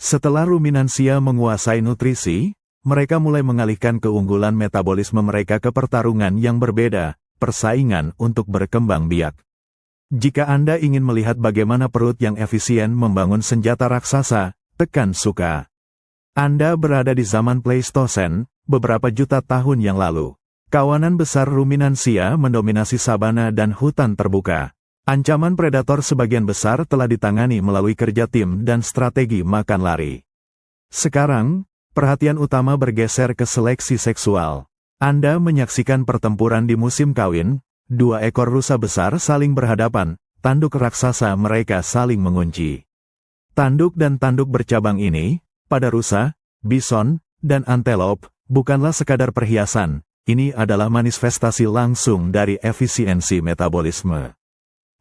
Setelah ruminansia menguasai nutrisi, mereka mulai mengalihkan keunggulan metabolisme mereka ke pertarungan yang berbeda, persaingan untuk berkembang biak. Jika Anda ingin melihat bagaimana perut yang efisien membangun senjata raksasa, tekan suka. Anda berada di zaman Pleistosen, beberapa juta tahun yang lalu. Kawanan besar ruminansia mendominasi sabana dan hutan terbuka. Ancaman predator sebagian besar telah ditangani melalui kerja tim dan strategi makan lari. Sekarang, perhatian utama bergeser ke seleksi seksual. Anda menyaksikan pertempuran di musim kawin. Dua ekor rusa besar saling berhadapan, tanduk raksasa mereka saling mengunci. Tanduk dan tanduk bercabang ini, pada rusa, bison, dan antelop, bukanlah sekadar perhiasan, ini adalah manifestasi langsung dari efisiensi metabolisme.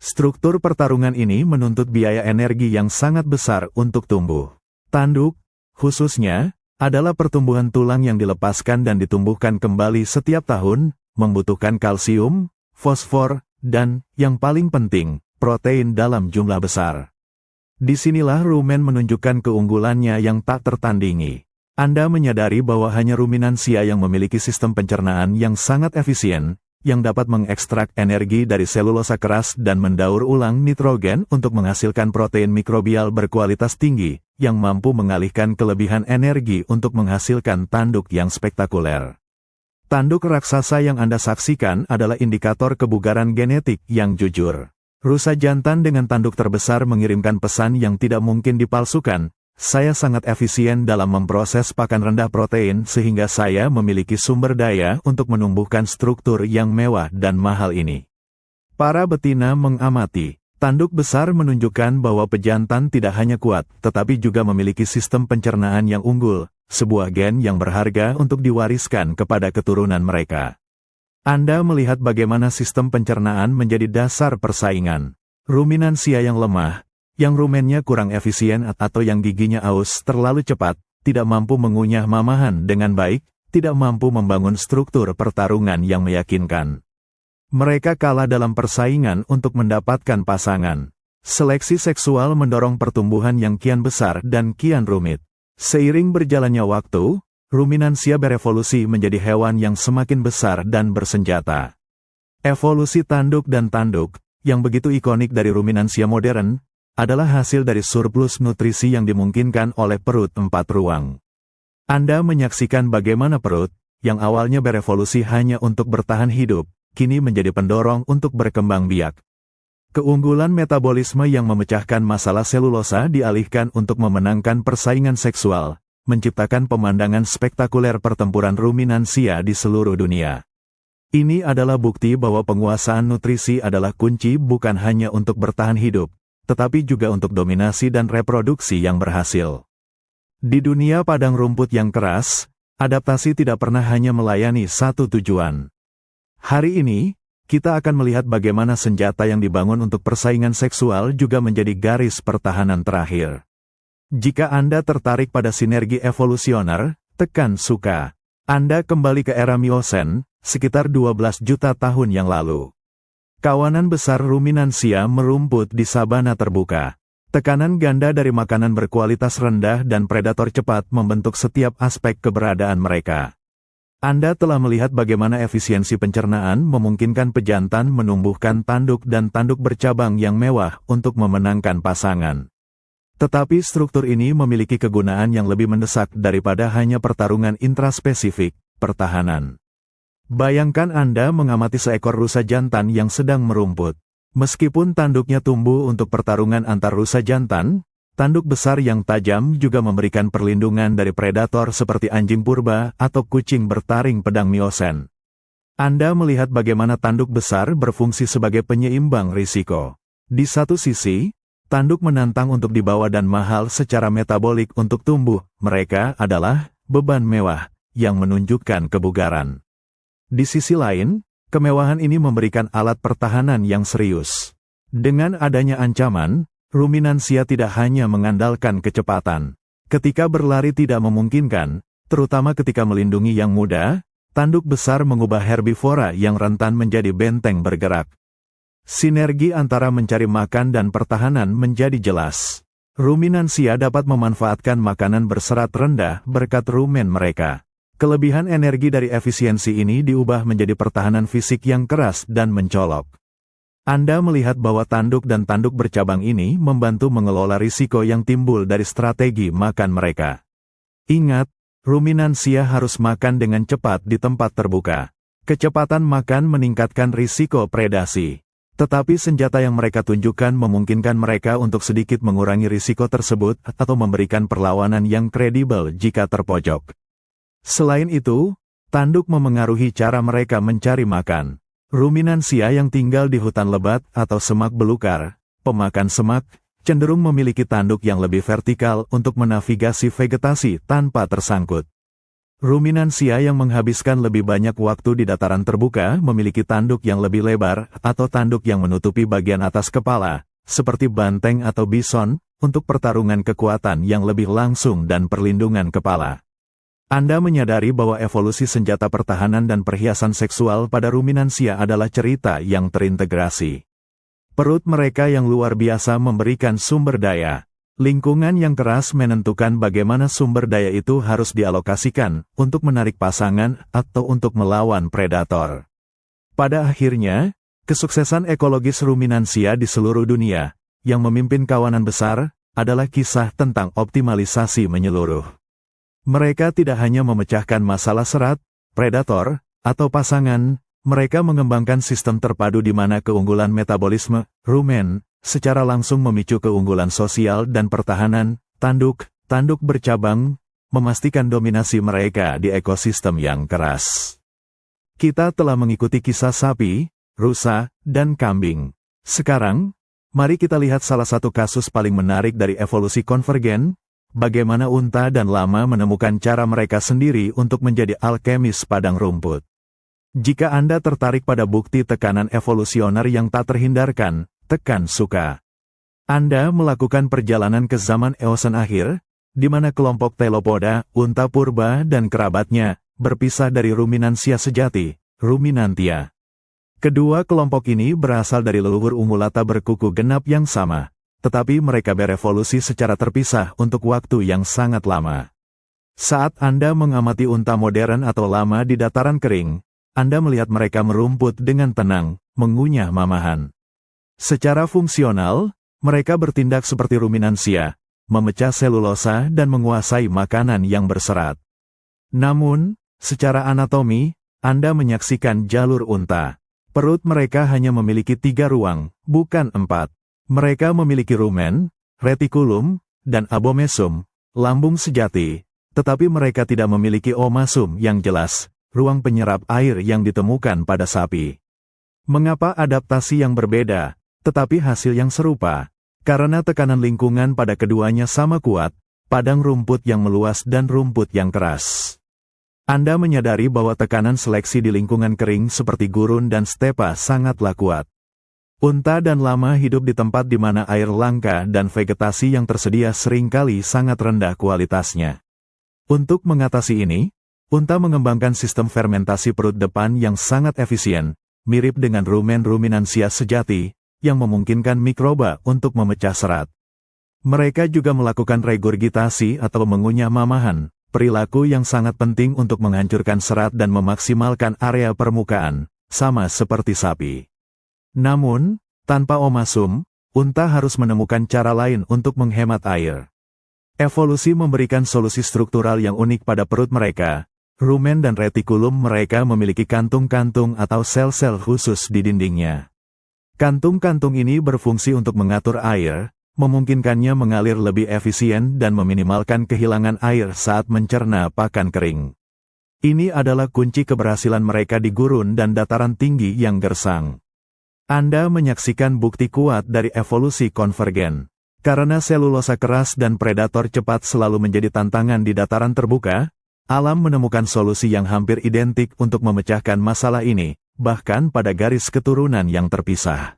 Struktur pertarungan ini menuntut biaya energi yang sangat besar untuk tumbuh. Tanduk, khususnya, adalah pertumbuhan tulang yang dilepaskan dan ditumbuhkan kembali setiap tahun, membutuhkan kalsium, fosfor, dan, yang paling penting, protein dalam jumlah besar. Disinilah rumen menunjukkan keunggulannya yang tak tertandingi. Anda menyadari bahwa hanya ruminansia yang memiliki sistem pencernaan yang sangat efisien, yang dapat mengekstrak energi dari selulosa keras dan mendaur ulang nitrogen untuk menghasilkan protein mikrobial berkualitas tinggi, yang mampu mengalihkan kelebihan energi untuk menghasilkan tanduk yang spektakuler. Tanduk raksasa yang Anda saksikan adalah indikator kebugaran genetik yang jujur. Rusa jantan dengan tanduk terbesar mengirimkan pesan yang tidak mungkin dipalsukan, saya sangat efisien dalam memproses pakan rendah protein sehingga saya memiliki sumber daya untuk menumbuhkan struktur yang mewah dan mahal ini. Para betina mengamati. Tanduk besar menunjukkan bahwa pejantan tidak hanya kuat, tetapi juga memiliki sistem pencernaan yang unggul, sebuah gen yang berharga untuk diwariskan kepada keturunan mereka. Anda melihat bagaimana sistem pencernaan menjadi dasar persaingan. Ruminansia yang lemah, yang rumennya kurang efisien atau yang giginya aus terlalu cepat, tidak mampu mengunyah mamahan dengan baik, tidak mampu membangun struktur pertarungan yang meyakinkan. Mereka kalah dalam persaingan untuk mendapatkan pasangan. Seleksi seksual mendorong pertumbuhan yang kian besar dan kian rumit. Seiring berjalannya waktu, ruminansia berevolusi menjadi hewan yang semakin besar dan bersenjata. Evolusi tanduk dan tanduk, yang begitu ikonik dari ruminansia modern, adalah hasil dari surplus nutrisi yang dimungkinkan oleh perut 4 ruang. Anda menyaksikan bagaimana perut, yang awalnya berevolusi hanya untuk bertahan hidup, kini menjadi pendorong untuk berkembang biak. Keunggulan metabolisme yang memecahkan masalah selulosa dialihkan untuk memenangkan persaingan seksual, menciptakan pemandangan spektakuler pertempuran ruminansia di seluruh dunia. Ini adalah bukti bahwa penguasaan nutrisi adalah kunci bukan hanya untuk bertahan hidup, tetapi juga untuk dominasi dan reproduksi yang berhasil. Di dunia padang rumput yang keras, adaptasi tidak pernah hanya melayani satu tujuan. Hari ini, kita akan melihat bagaimana senjata yang dibangun untuk persaingan seksual juga menjadi garis pertahanan terakhir. Jika Anda tertarik pada sinergi evolusioner, tekan suka. Anda kembali ke era Miosen, sekitar 12 juta tahun yang lalu. Kawanan besar ruminansia merumput di sabana terbuka. Tekanan ganda dari makanan berkualitas rendah dan predator cepat membentuk setiap aspek keberadaan mereka. Anda telah melihat bagaimana efisiensi pencernaan memungkinkan pejantan menumbuhkan tanduk dan tanduk bercabang yang mewah untuk memenangkan pasangan. Tetapi struktur ini memiliki kegunaan yang lebih mendesak daripada hanya pertarungan intraspesifik, pertahanan. Bayangkan Anda mengamati seekor rusa jantan yang sedang merumput. Meskipun tanduknya tumbuh untuk pertarungan antar rusa jantan, tanduk besar yang tajam juga memberikan perlindungan dari predator seperti anjing purba atau kucing bertaring pedang Miosen. Anda melihat bagaimana tanduk besar berfungsi sebagai penyeimbang risiko. Di satu sisi, tanduk menantang untuk dibawa dan mahal secara metabolik untuk tumbuh. Mereka adalah beban mewah yang menunjukkan kebugaran. Di sisi lain, kemewahan ini memberikan alat pertahanan yang serius. Dengan adanya ancaman, ruminansia tidak hanya mengandalkan kecepatan. Ketika berlari tidak memungkinkan, terutama ketika melindungi yang muda, tanduk besar mengubah herbivora yang rentan menjadi benteng bergerak. Sinergi antara mencari makan dan pertahanan menjadi jelas. Ruminansia dapat memanfaatkan makanan berserat rendah berkat rumen mereka. Kelebihan energi dari efisiensi ini diubah menjadi pertahanan fisik yang keras dan mencolok. Anda melihat bahwa tanduk dan tanduk bercabang ini membantu mengelola risiko yang timbul dari strategi makan mereka. Ingat, ruminansia harus makan dengan cepat di tempat terbuka. Kecepatan makan meningkatkan risiko predasi. Tetapi senjata yang mereka tunjukkan memungkinkan mereka untuk sedikit mengurangi risiko tersebut atau memberikan perlawanan yang kredibel jika terpojok. Selain itu, tanduk memengaruhi cara mereka mencari makan. Ruminansia yang tinggal di hutan lebat atau semak belukar, pemakan semak, cenderung memiliki tanduk yang lebih vertikal untuk menavigasi vegetasi tanpa tersangkut. Ruminansia yang menghabiskan lebih banyak waktu di dataran terbuka memiliki tanduk yang lebih lebar atau tanduk yang menutupi bagian atas kepala, seperti banteng atau bison, untuk pertarungan kekuatan yang lebih langsung dan perlindungan kepala. Anda menyadari bahwa evolusi senjata pertahanan dan perhiasan seksual pada ruminansia adalah cerita yang terintegrasi. Perut mereka yang luar biasa memberikan sumber daya. Lingkungan yang keras menentukan bagaimana sumber daya itu harus dialokasikan untuk menarik pasangan atau untuk melawan predator. Pada akhirnya, kesuksesan ekologis ruminansia di seluruh dunia, yang memimpin kawanan besar, adalah kisah tentang optimalisasi menyeluruh. Mereka tidak hanya memecahkan masalah serat, predator, atau pasangan, mereka mengembangkan sistem terpadu di mana keunggulan metabolisme, rumen, secara langsung memicu keunggulan sosial dan pertahanan, tanduk bercabang, memastikan dominasi mereka di ekosistem yang keras. Kita telah mengikuti kisah sapi, rusa, dan kambing. Sekarang, mari kita lihat salah satu kasus paling menarik dari evolusi konvergen, bagaimana unta dan lama menemukan cara mereka sendiri untuk menjadi alkemis padang rumput. Jika Anda tertarik pada bukti tekanan evolusioner yang tak terhindarkan, tekan suka. Anda melakukan perjalanan ke zaman Eosen akhir, di mana kelompok Telopoda, unta purba dan kerabatnya, berpisah dari ruminansia sejati, ruminantia. Kedua kelompok ini berasal dari leluhur ungulata berkuku genap yang sama, tetapi mereka berevolusi secara terpisah untuk waktu yang sangat lama. Saat Anda mengamati unta modern atau lama di dataran kering, Anda melihat mereka merumput dengan tenang, mengunyah mamahan. Secara fungsional, mereka bertindak seperti ruminansia, memecah selulosa dan menguasai makanan yang berserat. Namun, secara anatomi, Anda menyaksikan jalur unta. Perut mereka hanya memiliki 3 ruang, bukan 4. Mereka memiliki rumen, retikulum, dan abomesum, lambung sejati, tetapi mereka tidak memiliki omasum yang jelas, ruang penyerap air yang ditemukan pada sapi. Mengapa adaptasi yang berbeda, tetapi hasil yang serupa? Karena tekanan lingkungan pada keduanya sama kuat, padang rumput yang meluas dan rumput yang keras. Anda menyadari bahwa tekanan seleksi di lingkungan kering seperti gurun dan stepa sangatlah kuat. Unta dan lama hidup di tempat di mana air langka dan vegetasi yang tersedia seringkali sangat rendah kualitasnya. Untuk mengatasi ini, unta mengembangkan sistem fermentasi perut depan yang sangat efisien, mirip dengan rumen ruminansia sejati, yang memungkinkan mikroba untuk memecah serat. Mereka juga melakukan regurgitasi atau mengunyah mamahan, perilaku yang sangat penting untuk menghancurkan serat dan memaksimalkan area permukaan, sama seperti sapi. Namun, tanpa omasum, unta harus menemukan cara lain untuk menghemat air. Evolusi memberikan solusi struktural yang unik pada perut mereka. Rumen dan retikulum mereka memiliki kantung-kantung atau sel-sel khusus di dindingnya. Kantung-kantung ini berfungsi untuk mengatur air, memungkinkannya mengalir lebih efisien dan meminimalkan kehilangan air saat mencerna pakan kering. Ini adalah kunci keberhasilan mereka di gurun dan dataran tinggi yang gersang. Anda menyaksikan bukti kuat dari evolusi konvergen. Karena selulosa keras dan predator cepat selalu menjadi tantangan di dataran terbuka, alam menemukan solusi yang hampir identik untuk memecahkan masalah ini, bahkan pada garis keturunan yang terpisah.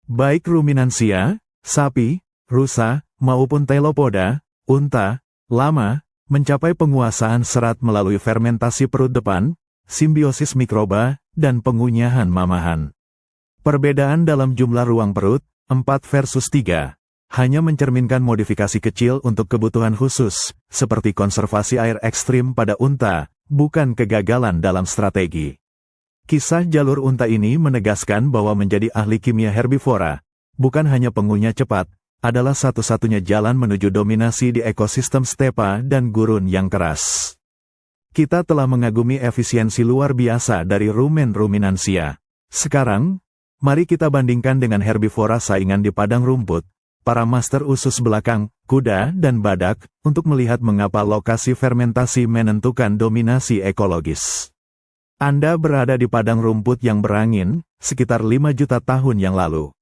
Baik ruminansia, sapi, rusa, maupun telopoda, unta, lama, mencapai penguasaan serat melalui fermentasi perut depan, simbiosis mikroba, dan pengunyahan mamahan. Perbedaan dalam jumlah ruang perut, 4 versus 3, hanya mencerminkan modifikasi kecil untuk kebutuhan khusus, seperti konservasi air ekstrim pada unta, bukan kegagalan dalam strategi. Kisah jalur unta ini menegaskan bahwa menjadi ahli kimia herbivora, bukan hanya pengunyah cepat, adalah satu-satunya jalan menuju dominasi di ekosistem stepa dan gurun yang keras. Kita telah mengagumi efisiensi luar biasa dari rumen ruminansia. Sekarang, mari kita bandingkan dengan herbivora saingan di padang rumput, para master usus belakang, kuda dan badak, untuk melihat mengapa lokasi fermentasi menentukan dominasi ekologis. Anda berada di padang rumput yang berangin, sekitar 5 juta tahun yang lalu.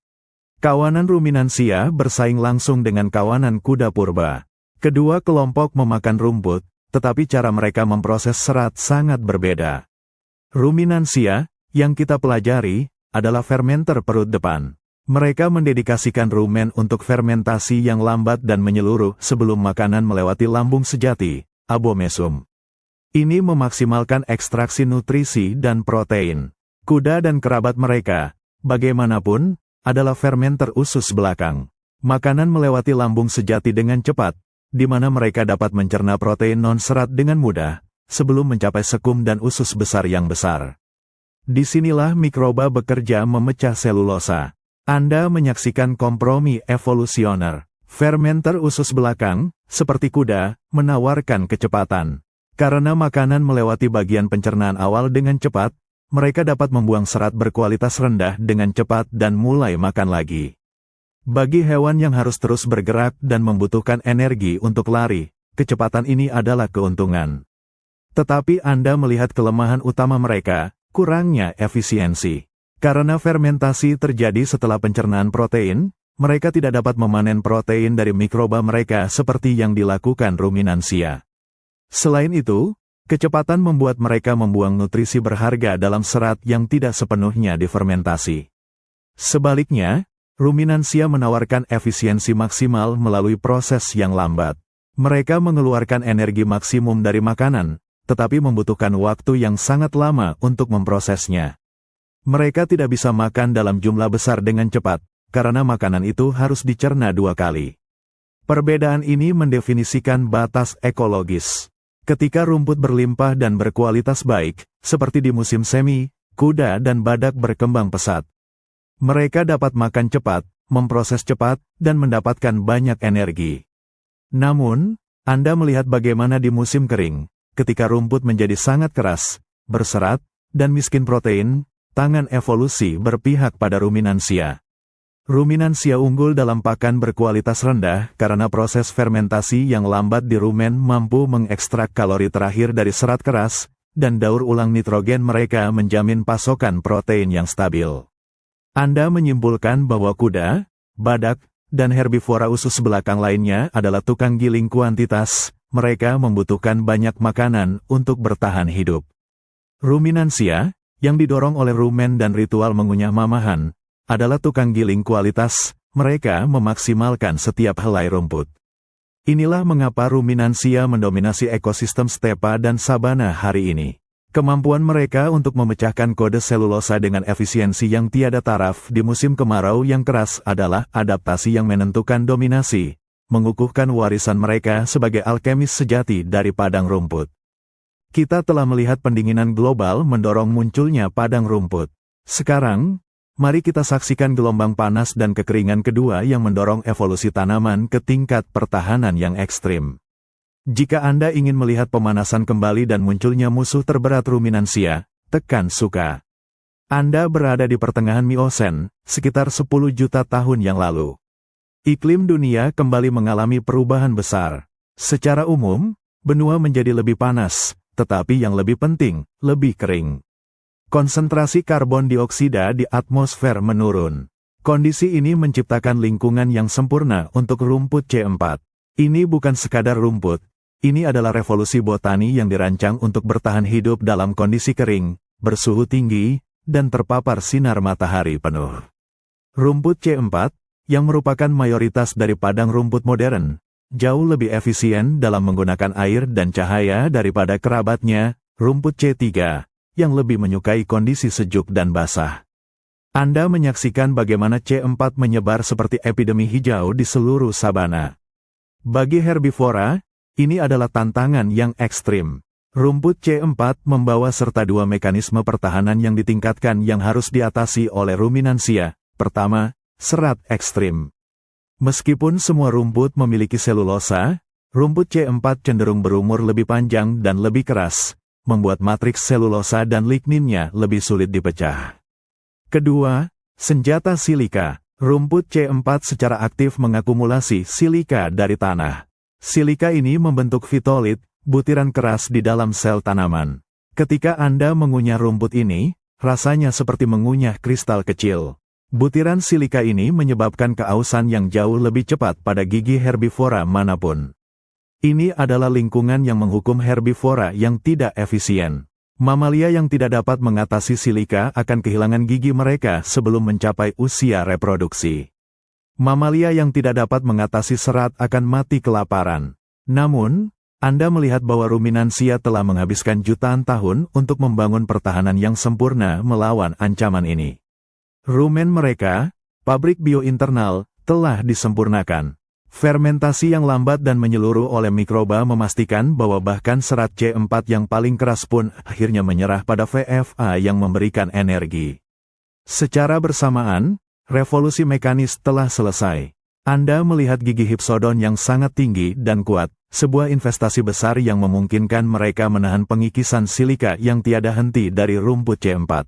Kawanan ruminansia bersaing langsung dengan kawanan kuda purba. Kedua kelompok memakan rumput, tetapi cara mereka memproses serat sangat berbeda. Ruminansia, yang kita pelajari, adalah fermenter perut depan. Mereka mendedikasikan rumen untuk fermentasi yang lambat dan menyeluruh sebelum makanan melewati lambung sejati, abomesum. Ini memaksimalkan ekstraksi nutrisi dan protein. Kuda dan kerabat mereka, bagaimanapun, adalah fermenter usus belakang. Makanan melewati lambung sejati dengan cepat, di mana mereka dapat mencerna protein non-serat dengan mudah, sebelum mencapai sekum dan usus besar yang besar. Disinilah mikroba bekerja memecah selulosa. Anda menyaksikan kompromi evolusioner. Fermenter usus belakang, seperti kuda, menawarkan kecepatan. Karena makanan melewati bagian pencernaan awal dengan cepat, mereka dapat membuang serat berkualitas rendah dengan cepat dan mulai makan lagi. Bagi hewan yang harus terus bergerak dan membutuhkan energi untuk lari, kecepatan ini adalah keuntungan. Tetapi Anda melihat kelemahan utama mereka, kurangnya efisiensi. Karena fermentasi terjadi setelah pencernaan protein, mereka tidak dapat memanen protein dari mikroba mereka seperti yang dilakukan ruminansia. Selain itu, kecepatan membuat mereka membuang nutrisi berharga dalam serat yang tidak sepenuhnya difermentasi. Sebaliknya, ruminansia menawarkan efisiensi maksimal melalui proses yang lambat. Mereka mengeluarkan energi maksimum dari makanan, tetapi membutuhkan waktu yang sangat lama untuk memprosesnya. Mereka tidak bisa makan dalam jumlah besar dengan cepat, karena makanan itu harus dicerna 2 kali. Perbedaan ini mendefinisikan batas ekologis. Ketika rumput berlimpah dan berkualitas baik, seperti di musim semi, kuda dan badak berkembang pesat. Mereka dapat makan cepat, memproses cepat, dan mendapatkan banyak energi. Namun, Anda melihat bagaimana di musim kering, ketika rumput menjadi sangat keras, berserat, dan miskin protein, tangan evolusi berpihak pada ruminansia. Ruminansia unggul dalam pakan berkualitas rendah karena proses fermentasi yang lambat di rumen mampu mengekstrak kalori terakhir dari serat keras, dan daur ulang nitrogen mereka menjamin pasokan protein yang stabil. Anda menyimpulkan bahwa kuda, badak, dan herbivora usus belakang lainnya adalah tukang giling kuantitas, mereka membutuhkan banyak makanan untuk bertahan hidup. Ruminansia, yang didorong oleh rumen dan ritual mengunyah mamahan, adalah tukang giling kualitas, mereka memaksimalkan setiap helai rumput. Inilah mengapa ruminansia mendominasi ekosistem stepa dan sabana hari ini. Kemampuan mereka untuk memecahkan kode selulosa dengan efisiensi yang tiada taraf di musim kemarau yang keras adalah adaptasi yang menentukan dominasi, mengukuhkan warisan mereka sebagai alkemis sejati dari padang rumput. Kita telah melihat pendinginan global mendorong munculnya padang rumput. Sekarang, mari kita saksikan gelombang panas dan kekeringan kedua yang mendorong evolusi tanaman ke tingkat pertahanan yang ekstrim. Jika Anda ingin melihat pemanasan kembali dan munculnya musuh terberat ruminansia, tekan suka. Anda berada di pertengahan Miosen, sekitar 10 juta tahun yang lalu. Iklim dunia kembali mengalami perubahan besar. Secara umum, benua menjadi lebih panas, tetapi yang lebih penting, lebih kering. Konsentrasi karbon dioksida di atmosfer menurun. Kondisi ini menciptakan lingkungan yang sempurna untuk rumput C4. Ini bukan sekadar rumput. Ini adalah revolusi botani yang dirancang untuk bertahan hidup dalam kondisi kering, bersuhu tinggi, dan terpapar sinar matahari penuh. Rumput C4, yang merupakan mayoritas dari padang rumput modern, jauh lebih efisien dalam menggunakan air dan cahaya daripada kerabatnya, rumput C3, yang lebih menyukai kondisi sejuk dan basah. Anda menyaksikan bagaimana C4 menyebar seperti epidemi hijau di seluruh sabana. Bagi herbivora, ini adalah tantangan yang ekstrim. Rumput C4 membawa serta dua mekanisme pertahanan yang ditingkatkan yang harus diatasi oleh ruminansia. Pertama, serat ekstrim. Meskipun semua rumput memiliki selulosa, rumput C4 cenderung berumur lebih panjang dan lebih keras, membuat matriks selulosa dan ligninnya lebih sulit dipecah. Kedua, senjata silika. Rumput C4 secara aktif mengakumulasi silika dari tanah. Silika ini membentuk fitolit, butiran keras di dalam sel tanaman. Ketika Anda mengunyah rumput ini, rasanya seperti mengunyah kristal kecil. Butiran silika ini menyebabkan keausan yang jauh lebih cepat pada gigi herbivora manapun. Ini adalah lingkungan yang menghukum herbivora yang tidak efisien. Mamalia yang tidak dapat mengatasi silika akan kehilangan gigi mereka sebelum mencapai usia reproduksi. Mamalia yang tidak dapat mengatasi serat akan mati kelaparan. Namun, Anda melihat bahwa ruminansia telah menghabiskan jutaan tahun untuk membangun pertahanan yang sempurna melawan ancaman ini. Rumen mereka, pabrik biointernal, telah disempurnakan. Fermentasi yang lambat dan menyeluruh oleh mikroba memastikan bahwa bahkan serat C4 yang paling keras pun akhirnya menyerah pada VFA yang memberikan energi. Secara bersamaan, revolusi mekanis telah selesai. Anda melihat gigi Hypsodon yang sangat tinggi dan kuat, sebuah investasi besar yang memungkinkan mereka menahan pengikisan silika yang tiada henti dari rumput C4.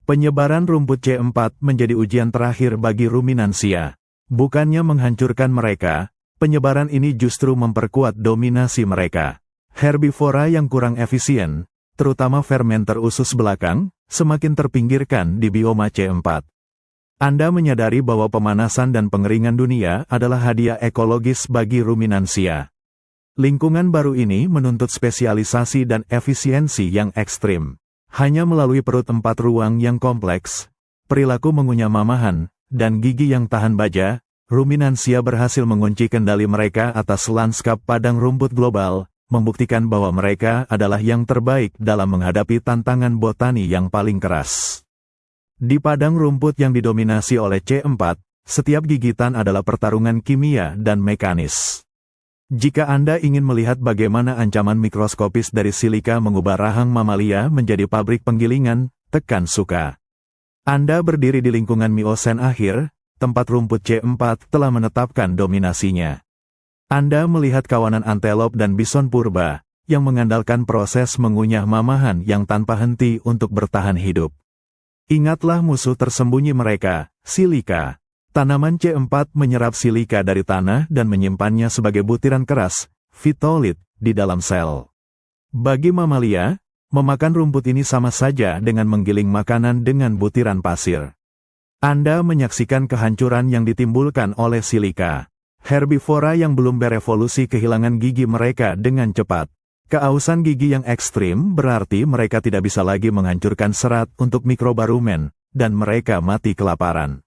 Penyebaran rumput C4 menjadi ujian terakhir bagi ruminansia. Bukannya menghancurkan mereka, penyebaran ini justru memperkuat dominasi mereka. Herbivora yang kurang efisien, terutama fermenter usus belakang, semakin terpinggirkan di bioma C4. Anda menyadari bahwa pemanasan dan pengeringan dunia adalah hadiah ekologis bagi ruminansia. Lingkungan baru ini menuntut spesialisasi dan efisiensi yang ekstrim. Hanya melalui perut 4 ruang yang kompleks, perilaku mengunyah mamahan, dan gigi yang tahan baja, ruminansia berhasil mengunci kendali mereka atas lanskap padang rumput global, membuktikan bahwa mereka adalah yang terbaik dalam menghadapi tantangan botani yang paling keras. Di padang rumput yang didominasi oleh C4, setiap gigitan adalah pertarungan kimia dan mekanis. Jika Anda ingin melihat bagaimana ancaman mikroskopis dari silika mengubah rahang mamalia menjadi pabrik penggilingan, tekan suka. Anda berdiri di lingkungan Miosen akhir, tempat rumput C4 telah menetapkan dominasinya. Anda melihat kawanan antelop dan bison purba, yang mengandalkan proses mengunyah mamahan yang tanpa henti untuk bertahan hidup. Ingatlah musuh tersembunyi mereka, silika. Tanaman C4 menyerap silika dari tanah dan menyimpannya sebagai butiran keras, fitolit, di dalam sel. Bagi mamalia, memakan rumput ini sama saja dengan menggiling makanan dengan butiran pasir. Anda menyaksikan kehancuran yang ditimbulkan oleh silika. Herbivora yang belum berevolusi kehilangan gigi mereka dengan cepat. Keausan gigi yang ekstrim berarti mereka tidak bisa lagi menghancurkan serat untuk mikroba rumen, dan mereka mati kelaparan.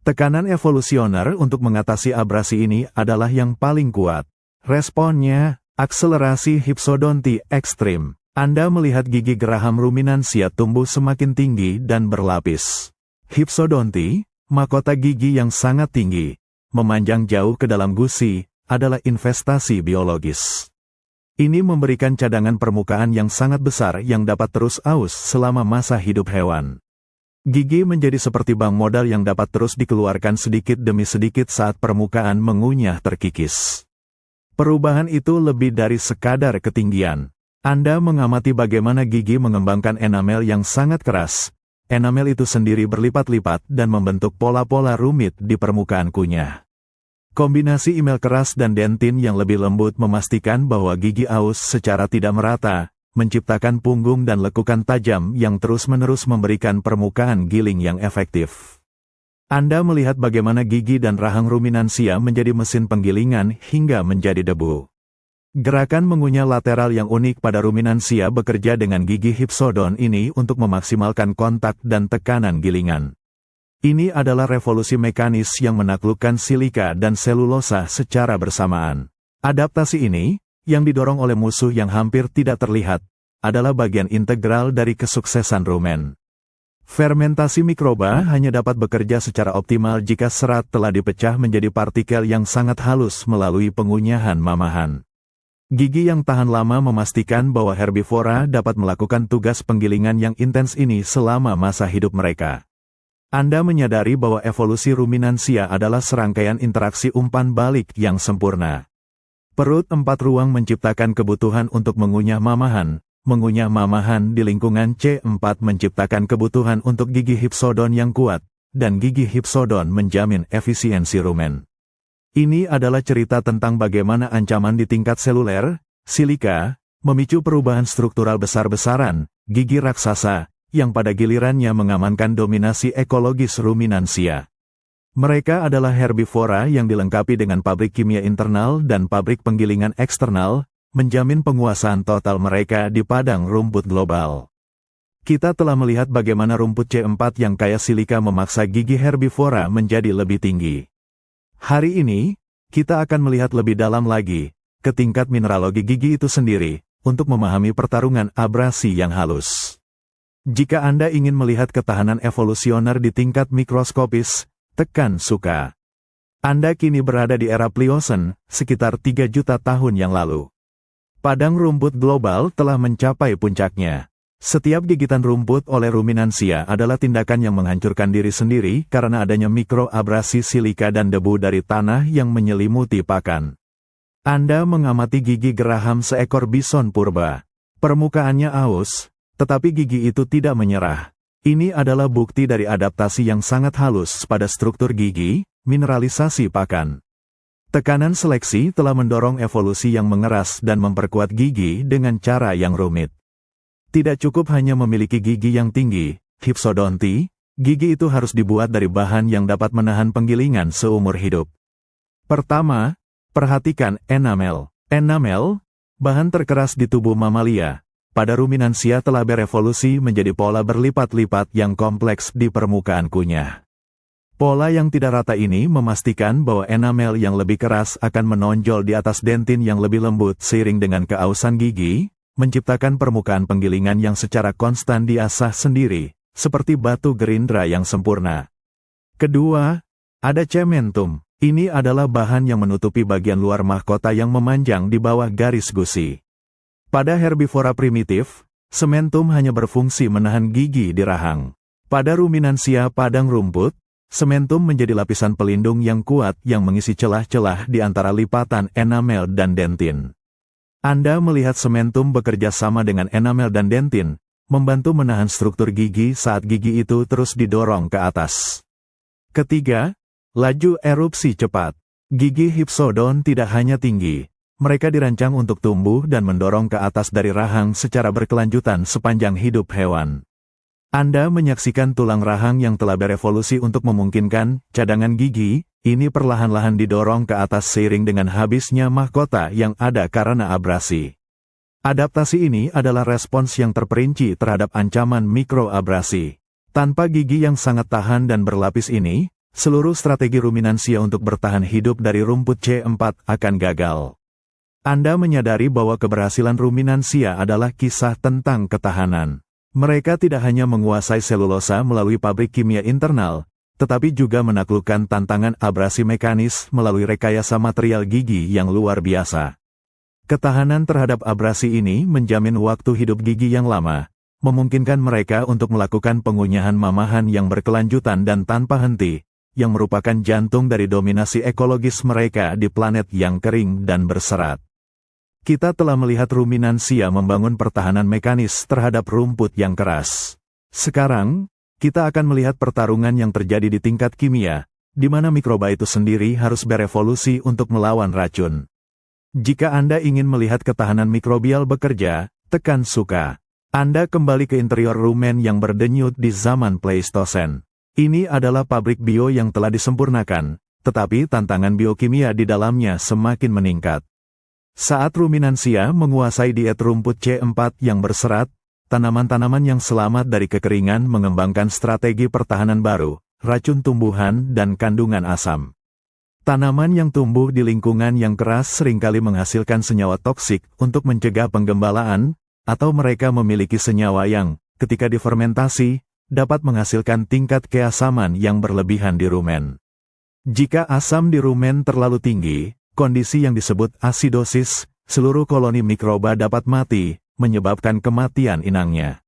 Tekanan evolusioner untuk mengatasi abrasi ini adalah yang paling kuat. Responnya, akselerasi hypsodonti ekstrim. Anda melihat gigi geraham ruminansia tumbuh semakin tinggi dan berlapis. Hypsodonti, mahkota gigi yang sangat tinggi, memanjang jauh ke dalam gusi, adalah investasi biologis. Ini memberikan cadangan permukaan yang sangat besar yang dapat terus aus selama masa hidup hewan. Gigi menjadi seperti bank modal yang dapat terus dikeluarkan sedikit demi sedikit saat permukaan mengunyah terkikis. Perubahan itu lebih dari sekadar ketinggian. Anda mengamati bagaimana gigi mengembangkan enamel yang sangat keras. Enamel itu sendiri berlipat-lipat dan membentuk pola-pola rumit di permukaan kunyah. Kombinasi email keras dan dentin yang lebih lembut memastikan bahwa gigi aus secara tidak merata, menciptakan punggung dan lekukan tajam yang terus-menerus memberikan permukaan giling yang efektif. Anda melihat bagaimana gigi dan rahang ruminansia menjadi mesin penggilingan hingga menjadi debu. Gerakan mengunyah lateral yang unik pada ruminansia bekerja dengan gigi Hypsodon ini untuk memaksimalkan kontak dan tekanan gilingan. Ini adalah revolusi mekanis yang menaklukkan silika dan selulosa secara bersamaan. Adaptasi ini, yang didorong oleh musuh yang hampir tidak terlihat, adalah bagian integral dari kesuksesan rumen. Fermentasi mikroba hanya dapat bekerja secara optimal jika serat telah dipecah menjadi partikel yang sangat halus melalui pengunyahan mamahan. Gigi yang tahan lama memastikan bahwa herbivora dapat melakukan tugas penggilingan yang intens ini selama masa hidup mereka. Anda menyadari bahwa evolusi ruminansia adalah serangkaian interaksi umpan balik yang sempurna. Perut 4 ruang menciptakan kebutuhan untuk mengunyah mamahan di lingkungan C4 menciptakan kebutuhan untuk gigi hipsodon yang kuat, dan gigi hipsodon menjamin efisiensi rumen. Ini adalah cerita tentang bagaimana ancaman di tingkat seluler, silika, memicu perubahan struktural besar-besaran, gigi raksasa, yang pada gilirannya mengamankan dominasi ekologis ruminansia. Mereka adalah herbivora yang dilengkapi dengan pabrik kimia internal dan pabrik penggilingan eksternal, menjamin penguasaan total mereka di padang rumput global. Kita telah melihat bagaimana rumput C4 yang kaya silika memaksa gigi herbivora menjadi lebih tinggi. Hari ini, kita akan melihat lebih dalam lagi, ke tingkat mineralogi gigi itu sendiri, untuk memahami pertarungan abrasi yang halus. Jika Anda ingin melihat ketahanan evolusioner di tingkat mikroskopis, tekan suka. Anda kini berada di era Pliocene, sekitar 3 juta tahun yang lalu. Padang rumput global telah mencapai puncaknya. Setiap gigitan rumput oleh ruminansia adalah tindakan yang menghancurkan diri sendiri karena adanya mikroabrasi silika dan debu dari tanah yang menyelimuti pakan. Anda mengamati gigi geraham seekor bison purba. Permukaannya aus, tetapi gigi itu tidak menyerah. Ini adalah bukti dari adaptasi yang sangat halus pada struktur gigi, mineralisasi pakan. Tekanan seleksi telah mendorong evolusi yang mengeras dan memperkuat gigi dengan cara yang rumit. Tidak cukup hanya memiliki gigi yang tinggi, hypsodonti, gigi itu harus dibuat dari bahan yang dapat menahan penggilingan seumur hidup. Pertama, perhatikan enamel. Enamel, bahan terkeras di tubuh mamalia, pada ruminansia telah berevolusi menjadi pola berlipat-lipat yang kompleks di permukaan kunyah. Pola yang tidak rata ini memastikan bahwa enamel yang lebih keras akan menonjol di atas dentin yang lebih lembut seiring dengan keausan gigi, menciptakan permukaan penggilingan yang secara konstan diasah sendiri, seperti batu gerindra yang sempurna. Kedua, ada cementum. Ini adalah bahan yang menutupi bagian luar mahkota yang memanjang di bawah garis gusi. Pada herbivora primitif, sementum hanya berfungsi menahan gigi di rahang. Pada ruminansia padang rumput, sementum menjadi lapisan pelindung yang kuat yang mengisi celah-celah di antara lipatan enamel dan dentin. Anda melihat sementum bekerja sama dengan enamel dan dentin, membantu menahan struktur gigi saat gigi itu terus didorong ke atas. Ketiga, laju erupsi cepat. Gigi hipsodon tidak hanya tinggi. Mereka dirancang untuk tumbuh dan mendorong ke atas dari rahang secara berkelanjutan sepanjang hidup hewan. Anda menyaksikan tulang rahang yang telah berevolusi untuk memungkinkan cadangan gigi, ini perlahan-lahan didorong ke atas seiring dengan habisnya mahkota yang ada karena abrasi. Adaptasi ini adalah respons yang terperinci terhadap ancaman mikroabrasi. Tanpa gigi yang sangat tahan dan berlapis ini, seluruh strategi ruminansia untuk bertahan hidup dari rumput C4 akan gagal. Anda menyadari bahwa keberhasilan ruminansia adalah kisah tentang ketahanan. Mereka tidak hanya menguasai selulosa melalui pabrik kimia internal, tetapi juga menaklukkan tantangan abrasi mekanis melalui rekayasa material gigi yang luar biasa. Ketahanan terhadap abrasi ini menjamin waktu hidup gigi yang lama, memungkinkan mereka untuk melakukan pengunyahan mamahan yang berkelanjutan dan tanpa henti, yang merupakan jantung dari dominasi ekologis mereka di planet yang kering dan berserat. Kita telah melihat ruminansia membangun pertahanan mekanis terhadap rumput yang keras. Sekarang, kita akan melihat pertarungan yang terjadi di tingkat kimia, di mana mikroba itu sendiri harus berevolusi untuk melawan racun. Jika Anda ingin melihat ketahanan mikrobial bekerja, tekan suka. Anda kembali ke interior rumen yang berdenyut di zaman Pleistosen. Ini adalah pabrik bio yang telah disempurnakan, tetapi tantangan biokimia di dalamnya semakin meningkat. Saat ruminansia menguasai diet rumput C4 yang berserat, tanaman-tanaman yang selamat dari kekeringan mengembangkan strategi pertahanan baru, racun tumbuhan dan kandungan asam. Tanaman yang tumbuh di lingkungan yang keras seringkali menghasilkan senyawa toksik untuk mencegah penggembalaan, atau mereka memiliki senyawa yang, ketika difermentasi, dapat menghasilkan tingkat keasaman yang berlebihan di rumen. Jika asam di rumen terlalu tinggi, kondisi yang disebut asidosis, seluruh koloni mikroba dapat mati, menyebabkan kematian inangnya.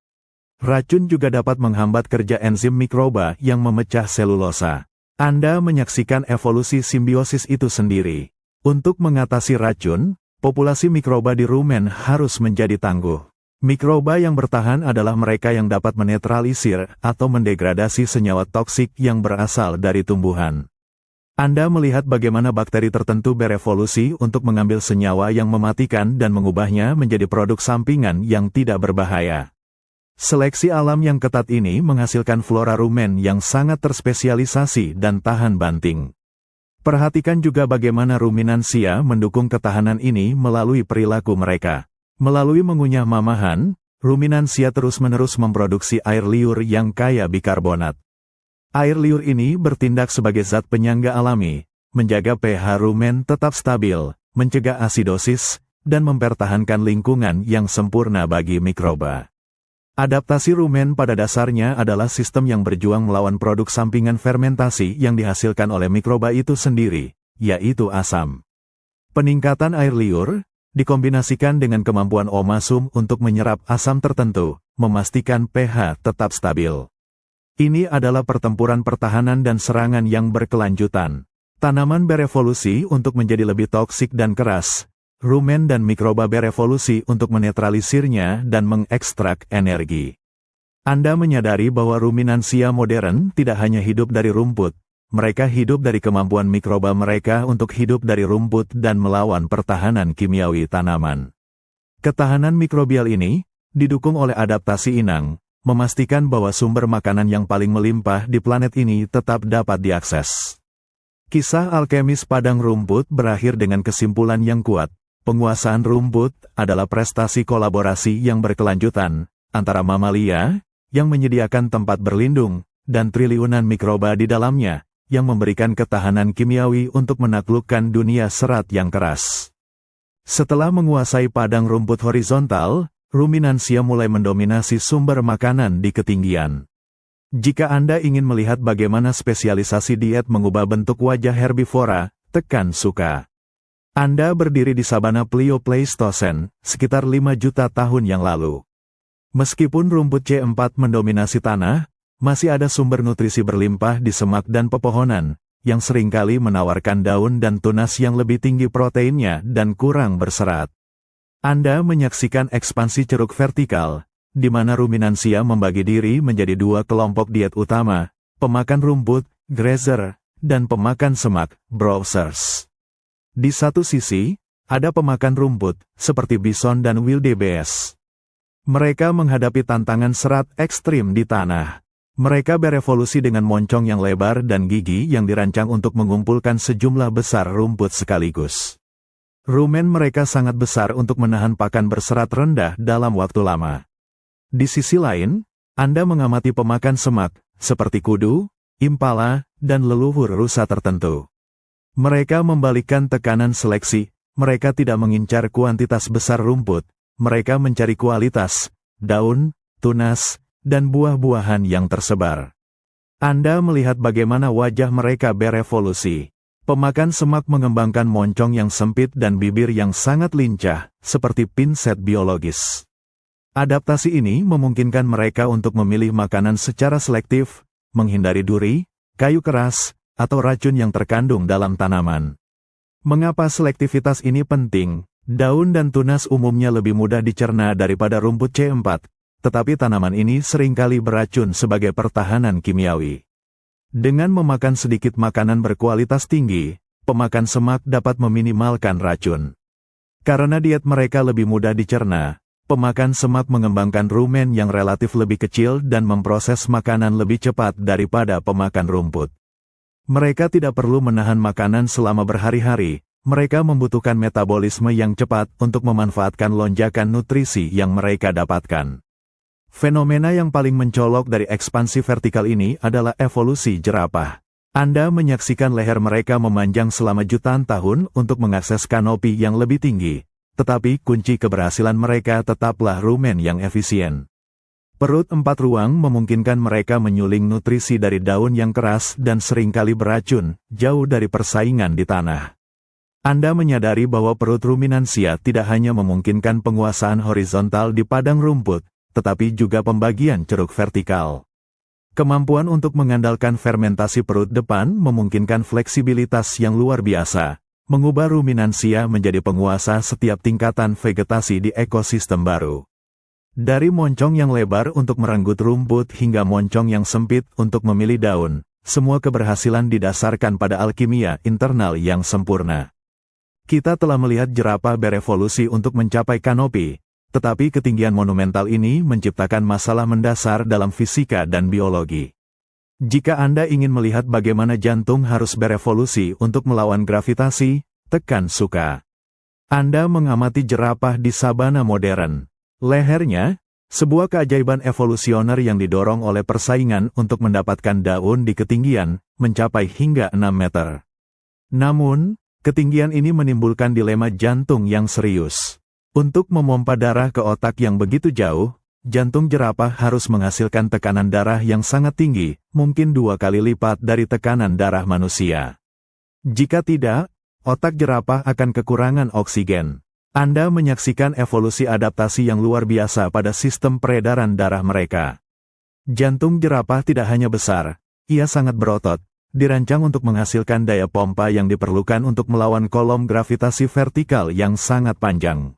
Racun juga dapat menghambat kerja enzim mikroba yang memecah selulosa. Anda menyaksikan evolusi simbiosis itu sendiri. Untuk mengatasi racun, populasi mikroba di rumen harus menjadi tangguh. Mikroba yang bertahan adalah mereka yang dapat menetralisir atau mendegradasi senyawa toksik yang berasal dari tumbuhan. Anda melihat bagaimana bakteri tertentu berevolusi untuk mengambil senyawa yang mematikan dan mengubahnya menjadi produk sampingan yang tidak berbahaya. Seleksi alam yang ketat ini menghasilkan flora rumen yang sangat terspesialisasi dan tahan banting. Perhatikan juga bagaimana ruminansia mendukung ketahanan ini melalui perilaku mereka. Melalui mengunyah mamahan, ruminansia terus-menerus memproduksi air liur yang kaya bikarbonat. Air liur ini bertindak sebagai zat penyangga alami, menjaga pH rumen tetap stabil, mencegah asidosis, dan mempertahankan lingkungan yang sempurna bagi mikroba. Adaptasi rumen pada dasarnya adalah sistem yang berjuang melawan produk sampingan fermentasi yang dihasilkan oleh mikroba itu sendiri, yaitu asam. Peningkatan air liur dikombinasikan dengan kemampuan omasum untuk menyerap asam tertentu, memastikan pH tetap stabil. Ini adalah pertempuran pertahanan dan serangan yang berkelanjutan. Tanaman berevolusi untuk menjadi lebih toksik dan keras. Rumen dan mikroba berevolusi untuk menetralisirnya dan mengekstrak energi. Anda menyadari bahwa ruminansia modern tidak hanya hidup dari rumput, mereka hidup dari kemampuan mikroba mereka untuk hidup dari rumput dan melawan pertahanan kimiawi tanaman. Ketahanan mikrobial ini didukung oleh adaptasi inang, memastikan bahwa sumber makanan yang paling melimpah di planet ini tetap dapat diakses. Kisah alkemis padang rumput berakhir dengan kesimpulan yang kuat. Penguasaan rumput adalah prestasi kolaborasi yang berkelanjutan antara mamalia, yang menyediakan tempat berlindung, dan triliunan mikroba di dalamnya, yang memberikan ketahanan kimiawi untuk menaklukkan dunia serat yang keras. Setelah menguasai padang rumput horizontal, ruminansia mulai mendominasi sumber makanan di ketinggian. Jika Anda ingin melihat bagaimana spesialisasi diet mengubah bentuk wajah herbivora, tekan suka. Anda berdiri di sabana Pliopleistocene, sekitar 5 juta tahun yang lalu. Meskipun rumput C4 mendominasi tanah, masih ada sumber nutrisi berlimpah di semak dan pepohonan, yang seringkali menawarkan daun dan tunas yang lebih tinggi proteinnya dan kurang berserat. Anda menyaksikan ekspansi ceruk vertikal, di mana ruminansia membagi diri menjadi dua kelompok diet utama, pemakan rumput, grazer, dan pemakan semak, browsers. Di satu sisi, ada pemakan rumput, seperti bison dan wildebeest. Mereka menghadapi tantangan serat ekstrim di tanah. Mereka berevolusi dengan moncong yang lebar dan gigi yang dirancang untuk mengumpulkan sejumlah besar rumput sekaligus. Rumen mereka sangat besar untuk menahan pakan berserat rendah dalam waktu lama. Di sisi lain, Anda mengamati pemakan semak, seperti kudu, impala, dan leluhur rusa tertentu. Mereka membalikkan tekanan seleksi, mereka tidak mengincar kuantitas besar rumput, mereka mencari kualitas, daun, tunas, dan buah-buahan yang tersebar. Anda melihat bagaimana wajah mereka berevolusi. Pemakan semak mengembangkan moncong yang sempit dan bibir yang sangat lincah, seperti pinset biologis. Adaptasi ini memungkinkan mereka untuk memilih makanan secara selektif, menghindari duri, kayu keras, atau racun yang terkandung dalam tanaman. Mengapa selektivitas ini penting? Daun dan tunas umumnya lebih mudah dicerna daripada rumput C4, tetapi tanaman ini seringkali beracun sebagai pertahanan kimiawi. Dengan memakan sedikit makanan berkualitas tinggi, pemakan semak dapat meminimalkan racun. Karena diet mereka lebih mudah dicerna, pemakan semak mengembangkan rumen yang relatif lebih kecil dan memproses makanan lebih cepat daripada pemakan rumput. Mereka tidak perlu menahan makanan selama berhari-hari, mereka membutuhkan metabolisme yang cepat untuk memanfaatkan lonjakan nutrisi yang mereka dapatkan. Fenomena yang paling mencolok dari ekspansi vertikal ini adalah evolusi jerapah. Anda menyaksikan leher mereka memanjang selama jutaan tahun untuk mengakses kanopi yang lebih tinggi, tetapi kunci keberhasilan mereka tetaplah rumen yang efisien. Perut 4 ruang memungkinkan mereka menyuling nutrisi dari daun yang keras dan seringkali beracun, jauh dari persaingan di tanah. Anda menyadari bahwa perut ruminansia tidak hanya memungkinkan penguasaan horizontal di padang rumput, tetapi juga pembagian ceruk vertikal. Kemampuan untuk mengandalkan fermentasi perut depan memungkinkan fleksibilitas yang luar biasa, mengubah ruminansia menjadi penguasa setiap tingkatan vegetasi di ekosistem baru. Dari moncong yang lebar untuk merenggut rumput hingga moncong yang sempit untuk memilih daun, semua keberhasilan didasarkan pada alkimia internal yang sempurna. Kita telah melihat jerapah berevolusi untuk mencapai kanopi, tetapi ketinggian monumental ini menciptakan masalah mendasar dalam fisika dan biologi. Jika Anda ingin melihat bagaimana jantung harus berevolusi untuk melawan gravitasi, tekan suka. Anda mengamati jerapah di sabana modern. Lehernya, sebuah keajaiban evolusioner yang didorong oleh persaingan untuk mendapatkan daun di ketinggian, mencapai hingga 6 meter. Namun, ketinggian ini menimbulkan dilema jantung yang serius. Untuk memompa darah ke otak yang begitu jauh, jantung jerapah harus menghasilkan tekanan darah yang sangat tinggi, mungkin 2 kali lipat dari tekanan darah manusia. Jika tidak, otak jerapah akan kekurangan oksigen. Anda menyaksikan evolusi adaptasi yang luar biasa pada sistem peredaran darah mereka. Jantung jerapah tidak hanya besar, ia sangat berotot, dirancang untuk menghasilkan daya pompa yang diperlukan untuk melawan kolom gravitasi vertikal yang sangat panjang.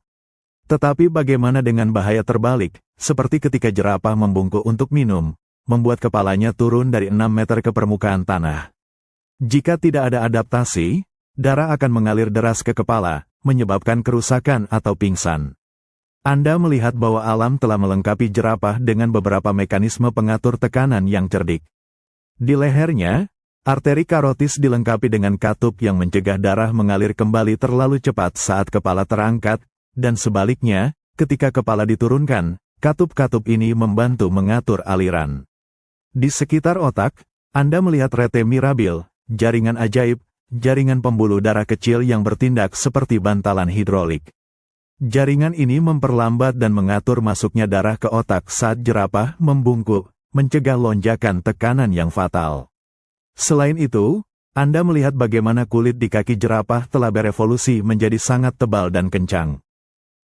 Tetapi bagaimana dengan bahaya terbalik, seperti ketika jerapah membungkuk untuk minum, membuat kepalanya turun dari 6 meter ke permukaan tanah. Jika tidak ada adaptasi, darah akan mengalir deras ke kepala, menyebabkan kerusakan atau pingsan. Anda melihat bahwa alam telah melengkapi jerapah dengan beberapa mekanisme pengatur tekanan yang cerdik. Di lehernya, arteri karotis dilengkapi dengan katup yang mencegah darah mengalir kembali terlalu cepat saat kepala terangkat, dan sebaliknya, ketika kepala diturunkan, katup-katup ini membantu mengatur aliran. Di sekitar otak, Anda melihat rete mirabil, jaringan ajaib, jaringan pembuluh darah kecil yang bertindak seperti bantalan hidrolik. Jaringan ini memperlambat dan mengatur masuknya darah ke otak saat jerapah membungkuk, mencegah lonjakan tekanan yang fatal. Selain itu, Anda melihat bagaimana kulit di kaki jerapah telah berevolusi menjadi sangat tebal dan kencang.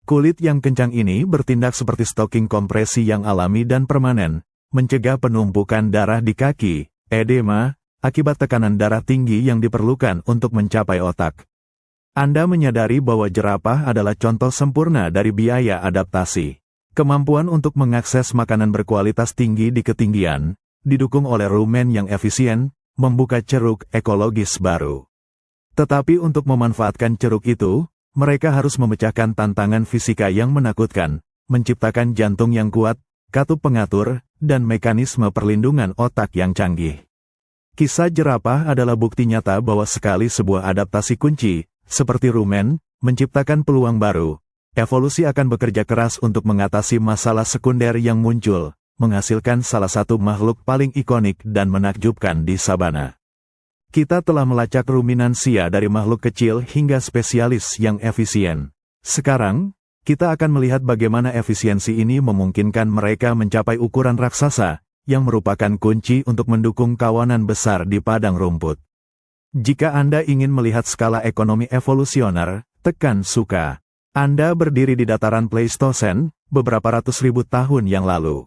Kulit yang kencang ini bertindak seperti stocking kompresi yang alami dan permanen, mencegah penumpukan darah di kaki, edema, akibat tekanan darah tinggi yang diperlukan untuk mencapai otak. Anda menyadari bahwa jerapah adalah contoh sempurna dari biaya adaptasi. Kemampuan untuk mengakses makanan berkualitas tinggi di ketinggian, didukung oleh rumen yang efisien, membuka ceruk ekologis baru. Tetapi untuk memanfaatkan ceruk itu, mereka harus memecahkan tantangan fisika yang menakutkan, menciptakan jantung yang kuat, katup pengatur, dan mekanisme perlindungan otak yang canggih. Kisah jerapah adalah bukti nyata bahwa sekali sebuah adaptasi kunci, seperti rumen, menciptakan peluang baru, evolusi akan bekerja keras untuk mengatasi masalah sekunder yang muncul, menghasilkan salah satu makhluk paling ikonik dan menakjubkan di sabana. Kita telah melacak ruminansia dari makhluk kecil hingga spesialis yang efisien. Sekarang, kita akan melihat bagaimana efisiensi ini memungkinkan mereka mencapai ukuran raksasa, yang merupakan kunci untuk mendukung kawanan besar di padang rumput. Jika Anda ingin melihat skala ekonomi evolusioner, tekan suka. Anda berdiri di dataran Pleistosen, beberapa ratus ribu tahun yang lalu.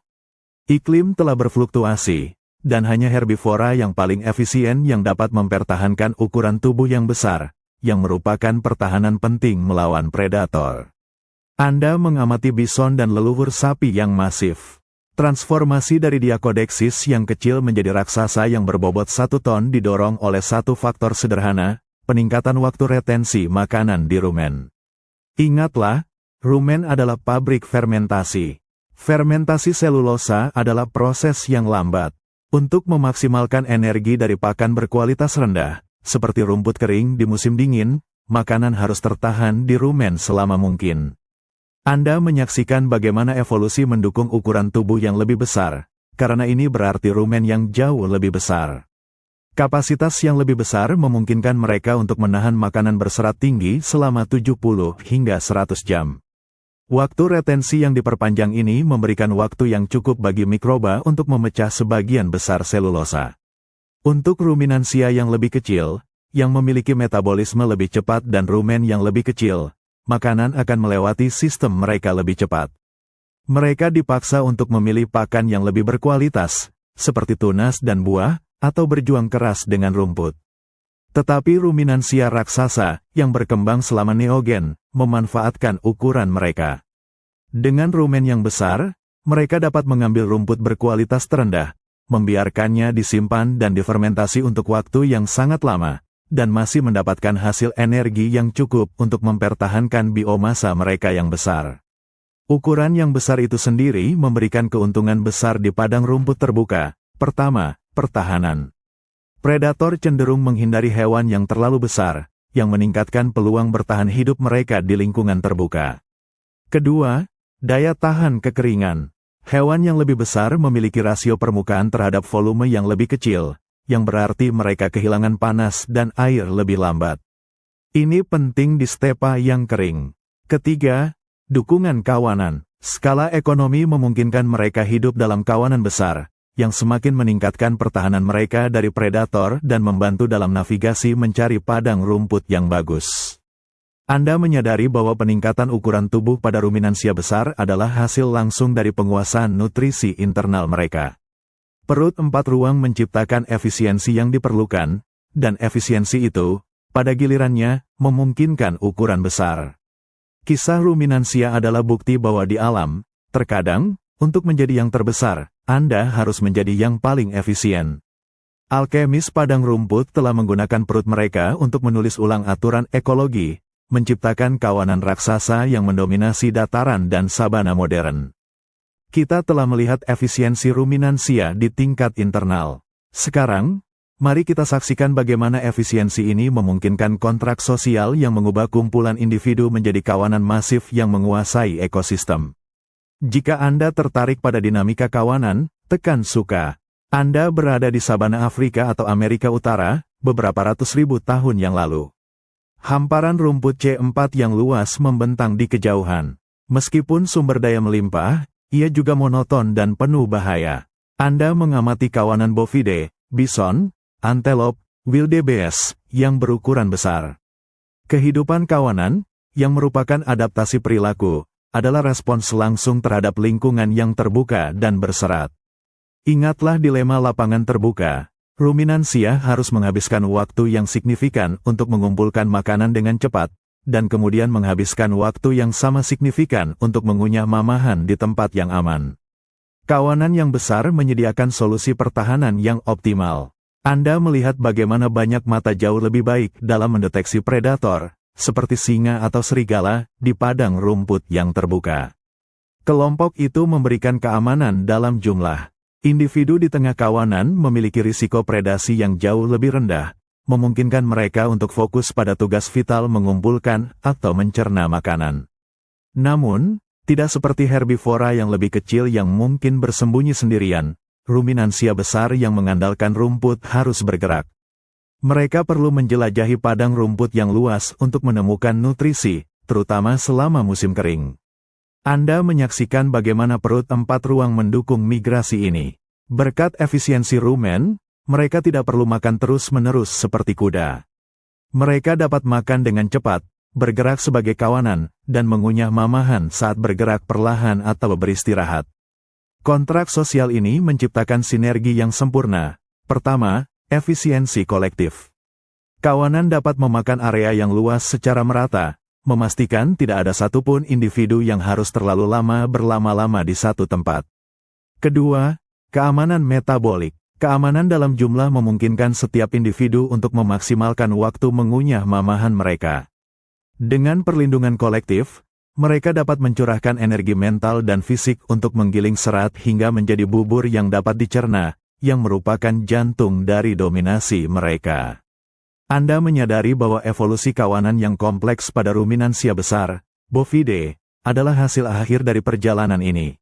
Iklim telah berfluktuasi, dan hanya herbivora yang paling efisien yang dapat mempertahankan ukuran tubuh yang besar, yang merupakan pertahanan penting melawan predator. Anda mengamati bison dan leluhur sapi yang masif. Transformasi dari Diakodeksis yang kecil menjadi raksasa yang berbobot 1 ton didorong oleh satu faktor sederhana, peningkatan waktu retensi makanan di rumen. Ingatlah, rumen adalah pabrik fermentasi. Fermentasi selulosa adalah proses yang lambat. Untuk memaksimalkan energi dari pakan berkualitas rendah, seperti rumput kering di musim dingin, makanan harus tertahan di rumen selama mungkin. Anda menyaksikan bagaimana evolusi mendukung ukuran tubuh yang lebih besar, karena ini berarti rumen yang jauh lebih besar. Kapasitas yang lebih besar memungkinkan mereka untuk menahan makanan berserat tinggi selama 70 hingga 100 jam. Waktu retensi yang diperpanjang ini memberikan waktu yang cukup bagi mikroba untuk memecah sebagian besar selulosa. Untuk ruminansia yang lebih kecil, yang memiliki metabolisme lebih cepat dan rumen yang lebih kecil, makanan akan melewati sistem mereka lebih cepat. Mereka dipaksa untuk memilih pakan yang lebih berkualitas, seperti tunas dan buah, atau berjuang keras dengan rumput. Tetapi ruminansia raksasa, yang berkembang selama neogen, memanfaatkan ukuran mereka. Dengan rumen yang besar, mereka dapat mengambil rumput berkualitas terendah, membiarkannya disimpan dan difermentasi untuk waktu yang sangat lama, dan masih mendapatkan hasil energi yang cukup untuk mempertahankan biomasa mereka yang besar. Ukuran yang besar itu sendiri memberikan keuntungan besar di padang rumput terbuka. Pertama, pertahanan. Predator cenderung menghindari hewan yang terlalu besar, yang meningkatkan peluang bertahan hidup mereka di lingkungan terbuka. Kedua, daya tahan kekeringan. Hewan yang lebih besar memiliki rasio permukaan terhadap volume yang lebih kecil, yang berarti mereka kehilangan panas dan air lebih lambat. Ini penting di stepa yang kering. Ketiga, dukungan kawanan. Skala ekonomi memungkinkan mereka hidup dalam kawanan besar, yang semakin meningkatkan pertahanan mereka dari predator dan membantu dalam navigasi mencari padang rumput yang bagus. Anda menyadari bahwa peningkatan ukuran tubuh pada ruminansia besar adalah hasil langsung dari penguasaan nutrisi internal mereka. Perut 4 ruang menciptakan efisiensi yang diperlukan, dan efisiensi itu, pada gilirannya, memungkinkan ukuran besar. Kisah ruminansia adalah bukti bahwa di alam, terkadang, untuk menjadi yang terbesar, Anda harus menjadi yang paling efisien. Alkemis padang rumput telah menggunakan perut mereka untuk menulis ulang aturan ekologi, menciptakan kawanan raksasa yang mendominasi dataran dan sabana modern. Kita telah melihat efisiensi ruminansia di tingkat internal. Sekarang, mari kita saksikan bagaimana efisiensi ini memungkinkan kontrak sosial yang mengubah kumpulan individu menjadi kawanan masif yang menguasai ekosistem. Jika Anda tertarik pada dinamika kawanan, tekan suka. Anda berada di sabana Afrika atau Amerika Utara, beberapa ratus ribu tahun yang lalu. Hamparan rumput C4 yang luas membentang di kejauhan. Meskipun sumber daya melimpah, ia juga monoton dan penuh bahaya. Anda mengamati kawanan bovide, bison, antelop, wildebeest, yang berukuran besar. Kehidupan kawanan, yang merupakan adaptasi perilaku, adalah respons langsung terhadap lingkungan yang terbuka dan berserat. Ingatlah dilema lapangan terbuka. Ruminansia harus menghabiskan waktu yang signifikan untuk mengumpulkan makanan dengan cepat, dan kemudian menghabiskan waktu yang sama signifikan untuk mengunyah mamahan di tempat yang aman. Kawanan yang besar menyediakan solusi pertahanan yang optimal. Anda melihat bagaimana banyak mata jauh lebih baik dalam mendeteksi predator, seperti singa atau serigala, di padang rumput yang terbuka. Kelompok itu memberikan keamanan dalam jumlah. Individu di tengah kawanan memiliki risiko predasi yang jauh lebih rendah, memungkinkan mereka untuk fokus pada tugas vital mengumpulkan atau mencerna makanan. Namun, tidak seperti herbivora yang lebih kecil yang mungkin bersembunyi sendirian, ruminansia besar yang mengandalkan rumput harus bergerak. Mereka perlu menjelajahi padang rumput yang luas untuk menemukan nutrisi, terutama selama musim kering. Anda menyaksikan bagaimana perut 4 ruang mendukung migrasi ini. Berkat efisiensi rumen, mereka tidak perlu makan terus-menerus seperti kuda. Mereka dapat makan dengan cepat, bergerak sebagai kawanan, dan mengunyah mamahan saat bergerak perlahan atau beristirahat. Kontrak sosial ini menciptakan sinergi yang sempurna. Pertama, efisiensi kolektif. Kawanan dapat memakan area yang luas secara merata, memastikan tidak ada satupun individu yang harus terlalu lama berlama-lama di satu tempat. Kedua, keamanan metabolik. Keamanan dalam jumlah memungkinkan setiap individu untuk memaksimalkan waktu mengunyah mamahan mereka. Dengan perlindungan kolektif, mereka dapat mencurahkan energi mental dan fisik untuk menggiling serat hingga menjadi bubur yang dapat dicerna, yang merupakan jantung dari dominasi mereka. Anda menyadari bahwa evolusi kawanan yang kompleks pada ruminansia besar, bovide, adalah hasil akhir dari perjalanan ini.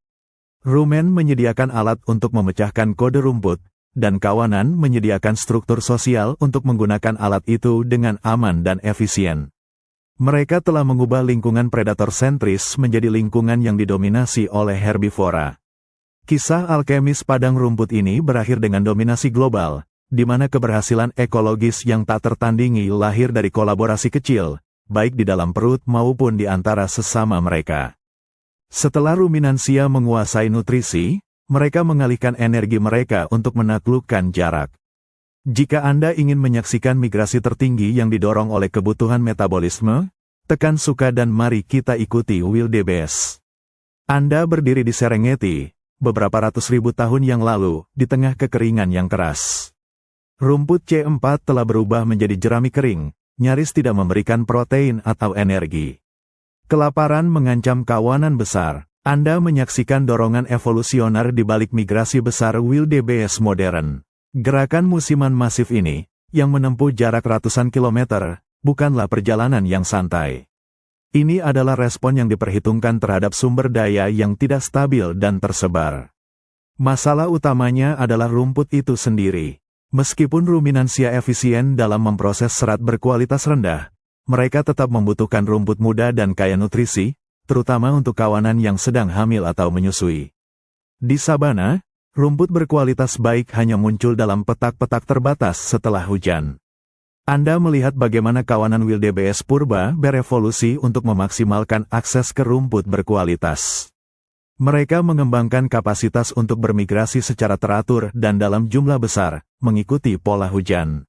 Rumen menyediakan alat untuk memecahkan kode rumput, dan kawanan menyediakan struktur sosial untuk menggunakan alat itu dengan aman dan efisien. Mereka telah mengubah lingkungan predator sentris menjadi lingkungan yang didominasi oleh herbivora. Kisah alkemis padang rumput ini berakhir dengan dominasi global, di mana keberhasilan ekologis yang tak tertandingi lahir dari kolaborasi kecil, baik di dalam perut maupun di antara sesama mereka. Setelah ruminansia menguasai nutrisi, mereka mengalihkan energi mereka untuk menaklukkan jarak. Jika Anda ingin menyaksikan migrasi tertinggi yang didorong oleh kebutuhan metabolisme, tekan suka dan mari kita ikuti Wildebeest. Anda berdiri di Serengeti, beberapa ratus ribu tahun yang lalu, di tengah kekeringan yang keras. Rumput C4 telah berubah menjadi jerami kering, nyaris tidak memberikan protein atau energi. Kelaparan mengancam kawanan besar. Anda menyaksikan dorongan evolusioner di balik migrasi besar Wildebeest modern. Gerakan musiman masif ini, yang menempuh jarak ratusan kilometer, bukanlah perjalanan yang santai. Ini adalah respon yang diperhitungkan terhadap sumber daya yang tidak stabil dan tersebar. Masalah utamanya adalah rumput itu sendiri. Meskipun ruminansia efisien dalam memproses serat berkualitas rendah, mereka tetap membutuhkan rumput muda dan kaya nutrisi, terutama untuk kawanan yang sedang hamil atau menyusui. Di sabana, rumput berkualitas baik hanya muncul dalam petak-petak terbatas setelah hujan. Anda melihat bagaimana kawanan Wildebeest purba berevolusi untuk memaksimalkan akses ke rumput berkualitas. Mereka mengembangkan kapasitas untuk bermigrasi secara teratur dan dalam jumlah besar, mengikuti pola hujan.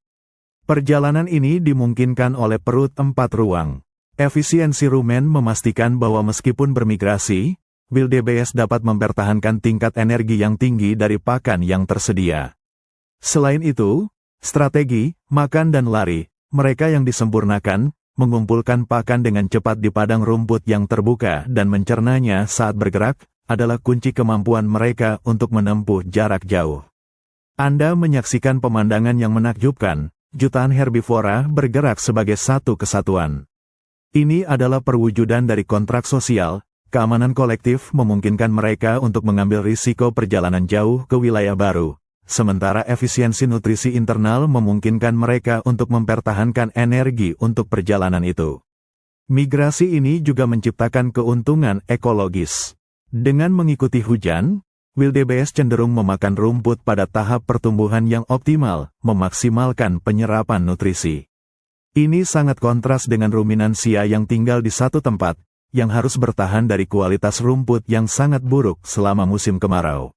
Perjalanan ini dimungkinkan oleh perut 4 ruang. Efisiensi rumen memastikan bahwa meskipun bermigrasi, Wildebeest dapat mempertahankan tingkat energi yang tinggi dari pakan yang tersedia. Selain itu, strategi, makan dan lari, mereka yang disempurnakan, mengumpulkan pakan dengan cepat di padang rumput yang terbuka dan mencernanya saat bergerak, adalah kunci kemampuan mereka untuk menempuh jarak jauh. Anda menyaksikan pemandangan yang menakjubkan, jutaan herbivora bergerak sebagai satu kesatuan. Ini adalah perwujudan dari kontrak sosial. Keamanan kolektif memungkinkan mereka untuk mengambil risiko perjalanan jauh ke wilayah baru, sementara efisiensi nutrisi internal memungkinkan mereka untuk mempertahankan energi untuk perjalanan itu. Migrasi ini juga menciptakan keuntungan ekologis. Dengan mengikuti hujan, Wildebeest cenderung memakan rumput pada tahap pertumbuhan yang optimal, memaksimalkan penyerapan nutrisi. Ini sangat kontras dengan ruminansia yang tinggal di satu tempat, yang harus bertahan dari kualitas rumput yang sangat buruk selama musim kemarau.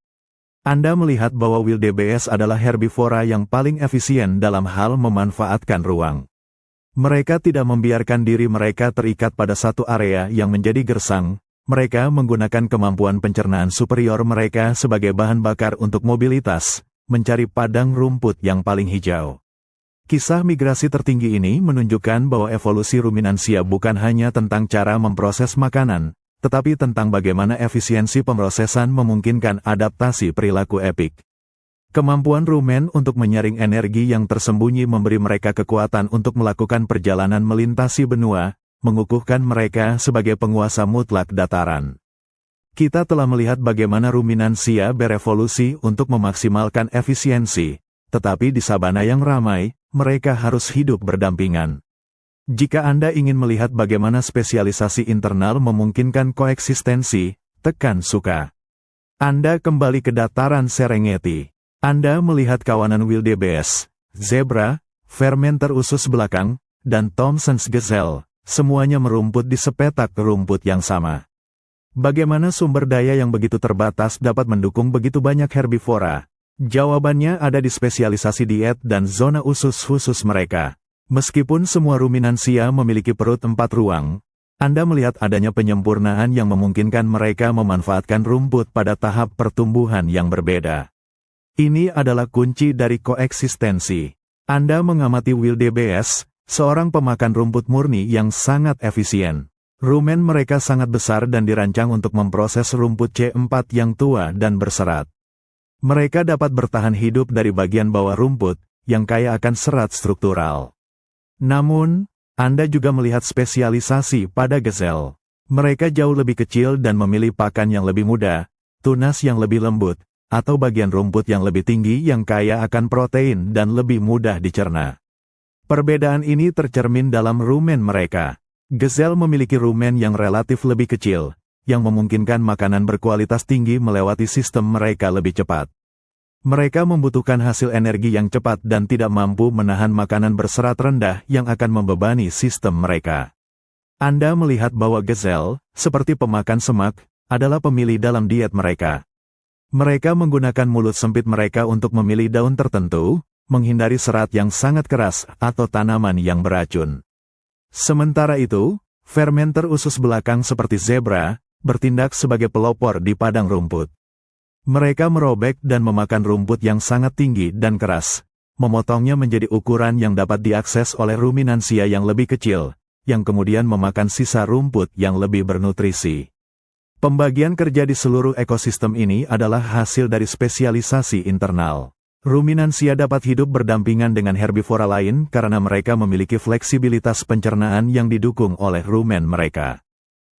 Anda melihat bahwa Wildebeest adalah herbivora yang paling efisien dalam hal memanfaatkan ruang. Mereka tidak membiarkan diri mereka terikat pada satu area yang menjadi gersang, mereka menggunakan kemampuan pencernaan superior mereka sebagai bahan bakar untuk mobilitas, mencari padang rumput yang paling hijau. Kisah migrasi tertinggi ini menunjukkan bahwa evolusi ruminansia bukan hanya tentang cara memproses makanan, tetapi tentang bagaimana efisiensi pemrosesan memungkinkan adaptasi perilaku epik. Kemampuan rumen untuk menyaring energi yang tersembunyi memberi mereka kekuatan untuk melakukan perjalanan melintasi benua, mengukuhkan mereka sebagai penguasa mutlak dataran. Kita telah melihat bagaimana ruminansia berevolusi untuk memaksimalkan efisiensi, tetapi di sabana yang ramai, mereka harus hidup berdampingan. Jika Anda ingin melihat bagaimana spesialisasi internal memungkinkan koeksistensi, tekan suka. Anda kembali ke dataran Serengeti. Anda melihat kawanan Wildebeest, zebra, fermenter usus belakang, dan Thomson's gazelle, semuanya merumput di sepetak rumput yang sama. Bagaimana sumber daya yang begitu terbatas dapat mendukung begitu banyak herbivora? Jawabannya ada di spesialisasi diet dan zona usus khusus mereka. Meskipun semua ruminansia memiliki perut 4 ruang, Anda melihat adanya penyempurnaan yang memungkinkan mereka memanfaatkan rumput pada tahap pertumbuhan yang berbeda. Ini adalah kunci dari koeksistensi. Anda mengamati Wildebeest, seorang pemakan rumput murni yang sangat efisien. Rumen mereka sangat besar dan dirancang untuk memproses rumput C4 yang tua dan berserat. Mereka dapat bertahan hidup dari bagian bawah rumput, yang kaya akan serat struktural. Namun, Anda juga melihat spesialisasi pada gazelle. Mereka jauh lebih kecil dan memilih pakan yang lebih muda, tunas yang lebih lembut, atau bagian rumput yang lebih tinggi yang kaya akan protein dan lebih mudah dicerna. Perbedaan ini tercermin dalam rumen mereka. Gazelle memiliki rumen yang relatif lebih kecil, yang memungkinkan makanan berkualitas tinggi melewati sistem mereka lebih cepat. Mereka membutuhkan hasil energi yang cepat dan tidak mampu menahan makanan berserat rendah yang akan membebani sistem mereka. Anda melihat bahwa gazelle, seperti pemakan semak, adalah pemilih dalam diet mereka. Mereka menggunakan mulut sempit mereka untuk memilih daun tertentu, menghindari serat yang sangat keras atau tanaman yang beracun. Sementara itu, fermenter usus belakang seperti zebra, bertindak sebagai pelopor di padang rumput. Mereka merobek dan memakan rumput yang sangat tinggi dan keras, memotongnya menjadi ukuran yang dapat diakses oleh ruminansia yang lebih kecil, yang kemudian memakan sisa rumput yang lebih bernutrisi. Pembagian kerja di seluruh ekosistem ini adalah hasil dari spesialisasi internal. Ruminansia dapat hidup berdampingan dengan herbivora lain karena mereka memiliki fleksibilitas pencernaan yang didukung oleh rumen mereka.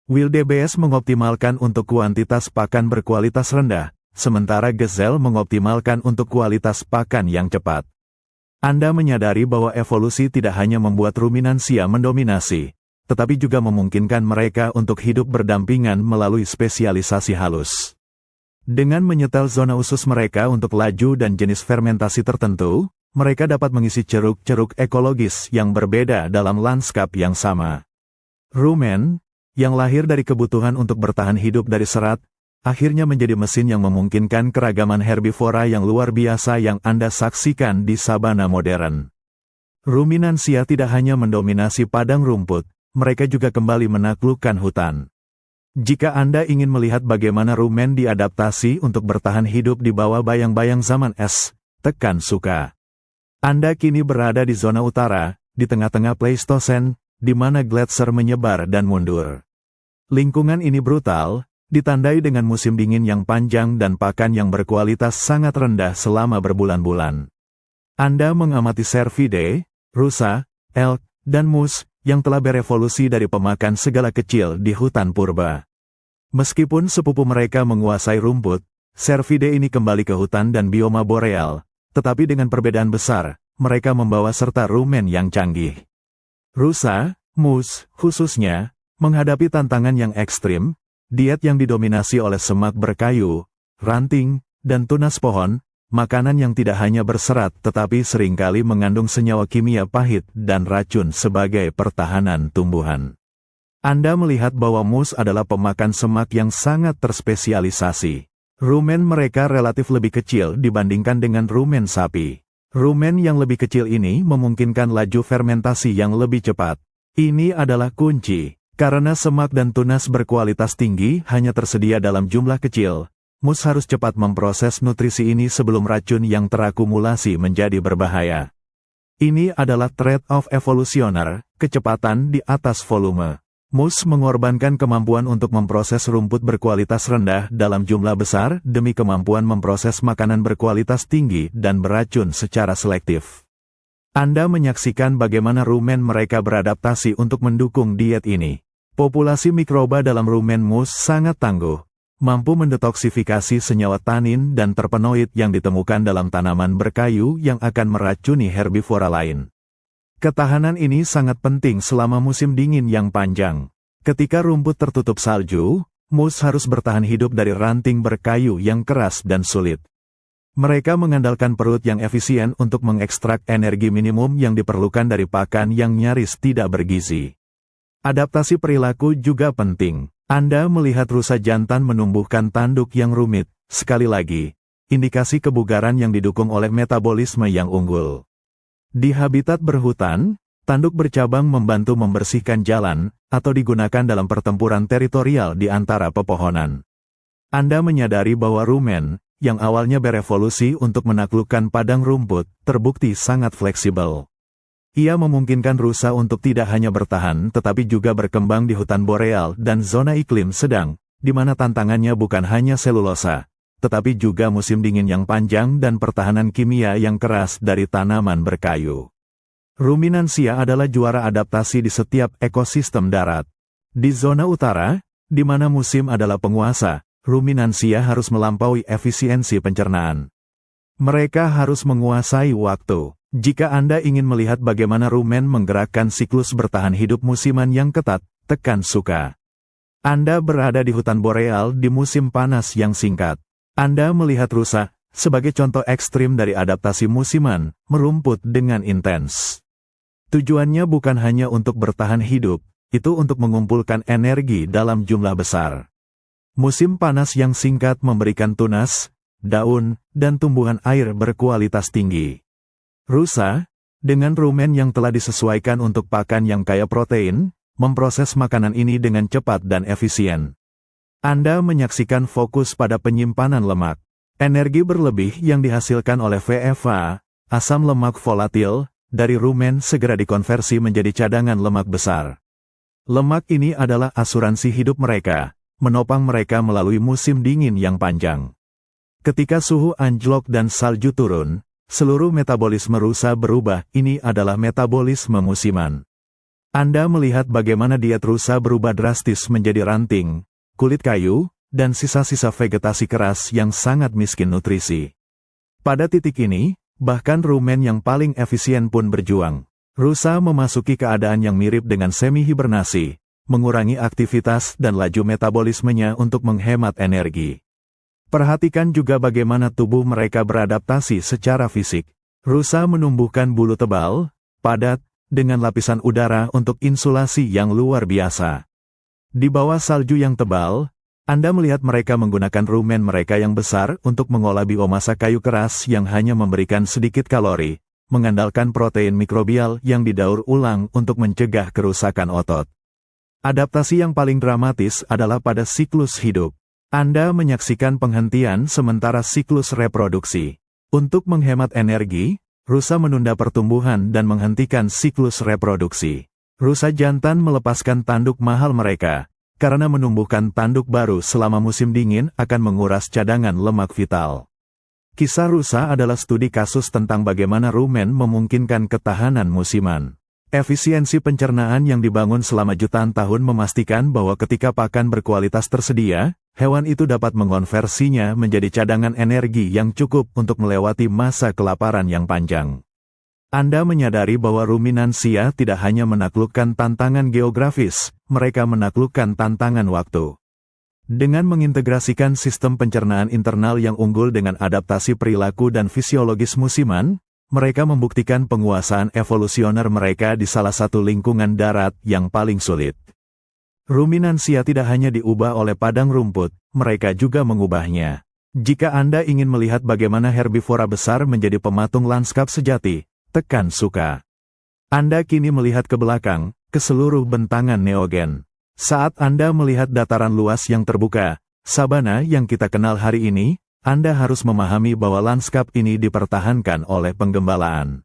Wildebeest mengoptimalkan untuk kuantitas pakan berkualitas rendah, sementara gazelle mengoptimalkan untuk kualitas pakan yang cepat. Anda menyadari bahwa evolusi tidak hanya membuat ruminansia mendominasi, tetapi juga memungkinkan mereka untuk hidup berdampingan melalui spesialisasi halus. Dengan menyetel zona usus mereka untuk laju dan jenis fermentasi tertentu, mereka dapat mengisi ceruk-ceruk ekologis yang berbeda dalam lanskap yang sama. Rumen, yang lahir dari kebutuhan untuk bertahan hidup dari serat, akhirnya menjadi mesin yang memungkinkan keragaman herbivora yang luar biasa yang Anda saksikan di sabana modern. Ruminansia tidak hanya mendominasi padang rumput, mereka juga kembali menaklukkan hutan. Jika Anda ingin melihat bagaimana rumen diadaptasi untuk bertahan hidup di bawah bayang-bayang zaman es, tekan suka. Anda kini berada di zona utara, di tengah-tengah Pleistosen, di mana gletser menyebar dan mundur. Lingkungan ini brutal, ditandai dengan musim dingin yang panjang dan pakan yang berkualitas sangat rendah selama berbulan-bulan. Anda mengamati cervidae, rusa, elk, dan moose, yang telah berevolusi dari pemakan segala kecil di hutan purba. Meskipun sepupu mereka menguasai rumput, cervidae ini kembali ke hutan dan bioma boreal, tetapi dengan perbedaan besar, mereka membawa serta rumen yang canggih. Rusa, moose, khususnya, menghadapi tantangan yang ekstrim, diet yang didominasi oleh semak berkayu, ranting, dan tunas pohon, makanan yang tidak hanya berserat tetapi seringkali mengandung senyawa kimia pahit dan racun sebagai pertahanan tumbuhan. Anda melihat bahwa moose adalah pemakan semak yang sangat terspesialisasi. Rumen mereka relatif lebih kecil dibandingkan dengan rumen sapi. Rumen yang lebih kecil ini memungkinkan laju fermentasi yang lebih cepat. Ini adalah kunci, karena semak dan tunas berkualitas tinggi hanya tersedia dalam jumlah kecil. Moose harus cepat memproses nutrisi ini sebelum racun yang terakumulasi menjadi berbahaya. Ini adalah trade-off evolusioner, kecepatan di atas volume. Moose mengorbankan kemampuan untuk memproses rumput berkualitas rendah dalam jumlah besar demi kemampuan memproses makanan berkualitas tinggi dan beracun secara selektif. Anda menyaksikan bagaimana rumen mereka beradaptasi untuk mendukung diet ini. Populasi mikroba dalam rumen moose sangat tangguh, mampu mendetoksifikasi senyawa tanin dan terpenoid yang ditemukan dalam tanaman berkayu yang akan meracuni herbivora lain. Ketahanan ini sangat penting selama musim dingin yang panjang. Ketika rumput tertutup salju, moose harus bertahan hidup dari ranting berkayu yang keras dan sulit. Mereka mengandalkan perut yang efisien untuk mengekstrak energi minimum yang diperlukan dari pakan yang nyaris tidak bergizi. Adaptasi perilaku juga penting. Anda melihat rusa jantan menumbuhkan tanduk yang rumit, sekali lagi, indikasi kebugaran yang didukung oleh metabolisme yang unggul. Di habitat berhutan, tanduk bercabang membantu membersihkan jalan, atau digunakan dalam pertempuran teritorial di antara pepohonan. Anda menyadari bahwa rumen, yang awalnya berevolusi untuk menaklukkan padang rumput, terbukti sangat fleksibel. Ia memungkinkan rusa untuk tidak hanya bertahan tetapi juga berkembang di hutan boreal dan zona iklim sedang, di mana tantangannya bukan hanya selulosa, tetapi juga musim dingin yang panjang dan pertahanan kimia yang keras dari tanaman berkayu. Ruminansia adalah juara adaptasi di setiap ekosistem darat. Di zona utara, di mana musim adalah penguasa, ruminansia harus melampaui efisiensi pencernaan. Mereka harus menguasai waktu. Jika Anda ingin melihat bagaimana rumen menggerakkan siklus bertahan hidup musiman yang ketat, tekan suka. Anda berada di hutan boreal di musim panas yang singkat. Anda melihat rusa, sebagai contoh ekstrim dari adaptasi musiman, merumput dengan intens. Tujuannya bukan hanya untuk bertahan hidup, itu untuk mengumpulkan energi dalam jumlah besar. Musim panas yang singkat memberikan tunas, daun, dan tumbuhan air berkualitas tinggi. Rusa, dengan rumen yang telah disesuaikan untuk pakan yang kaya protein, memproses makanan ini dengan cepat dan efisien. Anda menyaksikan fokus pada penyimpanan lemak. Energi berlebih yang dihasilkan oleh VFA, asam lemak volatil, dari rumen segera dikonversi menjadi cadangan lemak besar. Lemak ini adalah asuransi hidup mereka, menopang mereka melalui musim dingin yang panjang. Ketika suhu anjlok dan salju turun, seluruh metabolisme rusa berubah. Ini adalah metabolisme musiman. Anda melihat bagaimana diet rusa berubah drastis menjadi ranting, kulit kayu, dan sisa-sisa vegetasi keras yang sangat miskin nutrisi. Pada titik ini, bahkan rumen yang paling efisien pun berjuang. Rusa memasuki keadaan yang mirip dengan semi-hibernasi, mengurangi aktivitas dan laju metabolismenya untuk menghemat energi. Perhatikan juga bagaimana tubuh mereka beradaptasi secara fisik. Rusa menumbuhkan bulu tebal, padat, dengan lapisan udara untuk insulasi yang luar biasa. Di bawah salju yang tebal, Anda melihat mereka menggunakan rumen mereka yang besar untuk mengolah biomasa kayu keras yang hanya memberikan sedikit kalori, mengandalkan protein mikrobial yang didaur ulang untuk mencegah kerusakan otot. Adaptasi yang paling dramatis adalah pada siklus hidup. Anda menyaksikan penghentian sementara siklus reproduksi. Untuk menghemat energi, rusa menunda pertumbuhan dan menghentikan siklus reproduksi. Rusa jantan melepaskan tanduk mahal mereka, karena menumbuhkan tanduk baru selama musim dingin akan menguras cadangan lemak vital. Kisah rusa adalah studi kasus tentang bagaimana rumen memungkinkan ketahanan musiman. Efisiensi pencernaan yang dibangun selama jutaan tahun memastikan bahwa ketika pakan berkualitas tersedia, hewan itu dapat mengonversinya menjadi cadangan energi yang cukup untuk melewati masa kelaparan yang panjang. Anda menyadari bahwa ruminansia tidak hanya menaklukkan tantangan geografis, mereka menaklukkan tantangan waktu. Dengan mengintegrasikan sistem pencernaan internal yang unggul dengan adaptasi perilaku dan fisiologis musiman, mereka membuktikan penguasaan evolusioner mereka di salah satu lingkungan darat yang paling sulit. Ruminansia tidak hanya diubah oleh padang rumput, mereka juga mengubahnya. Jika Anda ingin melihat bagaimana herbivora besar menjadi pematung lanskap sejati, tekan suka. Anda kini melihat ke belakang, ke seluruh bentangan neogen. Saat Anda melihat dataran luas yang terbuka, sabana yang kita kenal hari ini, Anda harus memahami bahwa lanskap ini dipertahankan oleh penggembalaan.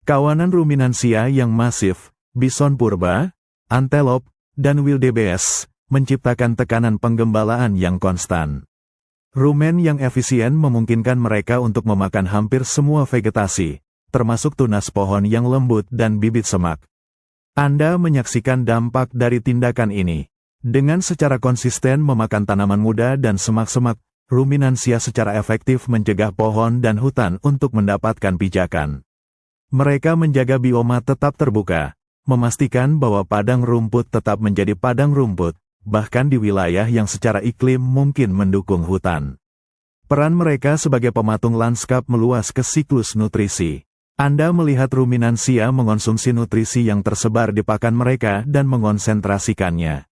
Kawanan ruminansia yang masif, bison purba, antelop, dan wildebeest, menciptakan tekanan penggembalaan yang konstan. Rumen yang efisien memungkinkan mereka untuk memakan hampir semua vegetasi, termasuk tunas pohon yang lembut dan bibit semak. Anda menyaksikan dampak dari tindakan ini. Dengan secara konsisten memakan tanaman muda dan semak-semak, ruminansia secara efektif mencegah pohon dan hutan untuk mendapatkan pijakan. Mereka menjaga bioma tetap terbuka, memastikan bahwa padang rumput tetap menjadi padang rumput, bahkan di wilayah yang secara iklim mungkin mendukung hutan. Peran mereka sebagai pematung lanskap meluas ke siklus nutrisi. Anda melihat ruminansia mengonsumsi nutrisi yang tersebar di pakan mereka dan mengonsentrasikannya.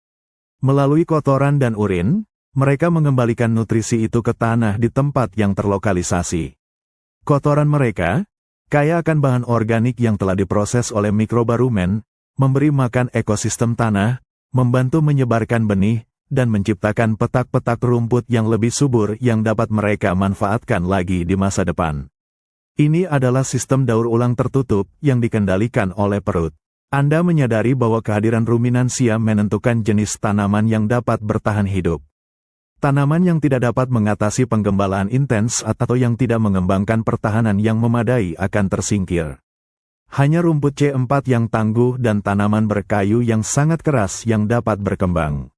Melalui kotoran dan urin, mereka mengembalikan nutrisi itu ke tanah di tempat yang terlokalisasi. Kotoran mereka, kaya akan bahan organik yang telah diproses oleh mikroba rumen, memberi makan ekosistem tanah, membantu menyebarkan benih, dan menciptakan petak-petak rumput yang lebih subur yang dapat mereka manfaatkan lagi di masa depan. Ini adalah sistem daur ulang tertutup yang dikendalikan oleh perut. Anda menyadari bahwa kehadiran ruminansia menentukan jenis tanaman yang dapat bertahan hidup. Tanaman yang tidak dapat mengatasi penggembalaan intens atau yang tidak mengembangkan pertahanan yang memadai akan tersingkir. Hanya rumput C4 yang tangguh dan tanaman berkayu yang sangat keras yang dapat berkembang.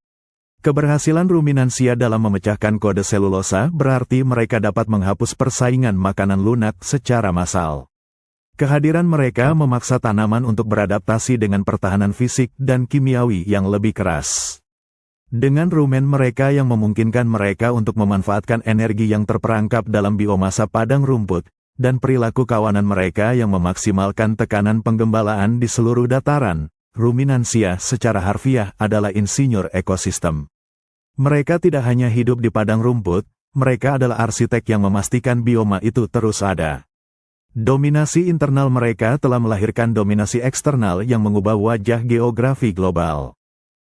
Keberhasilan ruminansia dalam memecahkan kode selulosa berarti mereka dapat menghapus persaingan makanan lunak secara massal. Kehadiran mereka memaksa tanaman untuk beradaptasi dengan pertahanan fisik dan kimiawi yang lebih keras. Dengan rumen mereka yang memungkinkan mereka untuk memanfaatkan energi yang terperangkap dalam biomasa padang rumput, dan perilaku kawanan mereka yang memaksimalkan tekanan penggembalaan di seluruh dataran, ruminansia secara harfiah adalah insinyur ekosistem. Mereka tidak hanya hidup di padang rumput, mereka adalah arsitek yang memastikan bioma itu terus ada. Dominasi internal mereka telah melahirkan dominasi eksternal yang mengubah wajah geografi global.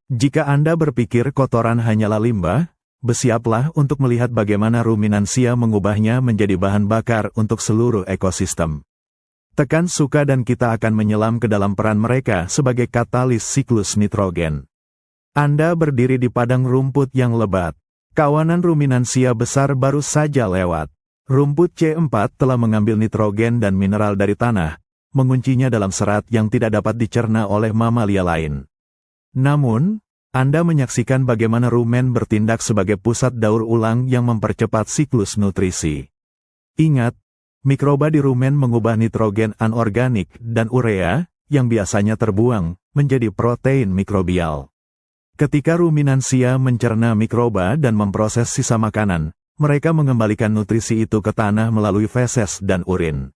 Jika Anda berpikir kotoran hanyalah limbah, bersiaplah untuk melihat bagaimana ruminansia mengubahnya menjadi bahan bakar untuk seluruh ekosistem. Tekan suka dan kita akan menyelam ke dalam peran mereka sebagai katalis siklus nitrogen. Anda berdiri di padang rumput yang lebat. Kawanan ruminansia besar baru saja lewat. Rumput C4 telah mengambil nitrogen dan mineral dari tanah, menguncinya dalam serat yang tidak dapat dicerna oleh mamalia lain. Namun, Anda menyaksikan bagaimana rumen bertindak sebagai pusat daur ulang yang mempercepat siklus nutrisi. Ingat, mikroba di rumen mengubah nitrogen anorganik dan urea, yang biasanya terbuang, menjadi protein mikrobial. Ketika ruminansia mencerna mikroba dan memproses sisa makanan, mereka mengembalikan nutrisi itu ke tanah melalui feses dan urin.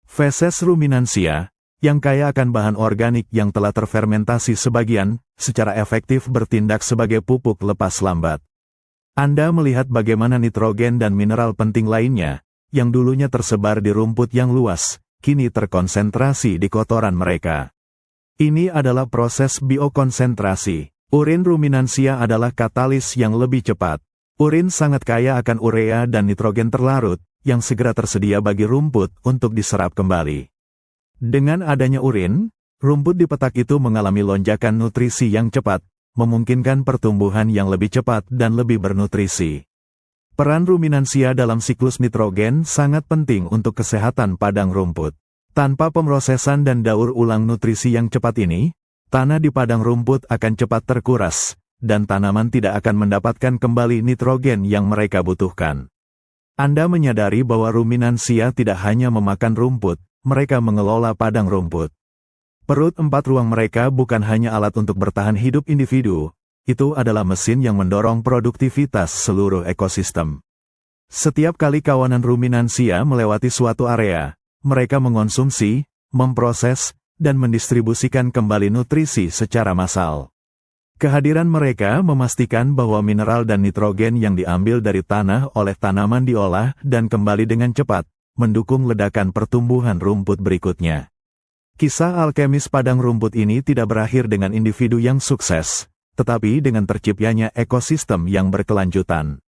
Feses ruminansia, yang kaya akan bahan organik yang telah terfermentasi sebagian, secara efektif bertindak sebagai pupuk lepas lambat. Anda melihat bagaimana nitrogen dan mineral penting lainnya, yang dulunya tersebar di rumput yang luas, kini terkonsentrasi di kotoran mereka. Ini adalah proses biokonsentrasi. Urin ruminansia adalah katalis yang lebih cepat. Urin sangat kaya akan urea dan nitrogen terlarut, yang segera tersedia bagi rumput untuk diserap kembali. Dengan adanya urin, rumput di petak itu mengalami lonjakan nutrisi yang cepat, memungkinkan pertumbuhan yang lebih cepat dan lebih bernutrisi. Peran ruminansia dalam siklus nitrogen sangat penting untuk kesehatan padang rumput. Tanpa pemrosesan dan daur ulang nutrisi yang cepat ini, tanah di padang rumput akan cepat terkuras, dan tanaman tidak akan mendapatkan kembali nitrogen yang mereka butuhkan. Anda menyadari bahwa ruminansia tidak hanya memakan rumput, mereka mengelola padang rumput. Perut 4 ruang mereka bukan hanya alat untuk bertahan hidup individu, itu adalah mesin yang mendorong produktivitas seluruh ekosistem. Setiap kali kawanan ruminansia melewati suatu area, mereka mengonsumsi, memproses, dan mendistribusikan kembali nutrisi secara massal. Kehadiran mereka memastikan bahwa mineral dan nitrogen yang diambil dari tanah oleh tanaman diolah dan kembali dengan cepat, mendukung ledakan pertumbuhan rumput berikutnya. Kisah alkemis padang rumput ini tidak berakhir dengan individu yang sukses, tetapi dengan terciptanya ekosistem yang berkelanjutan.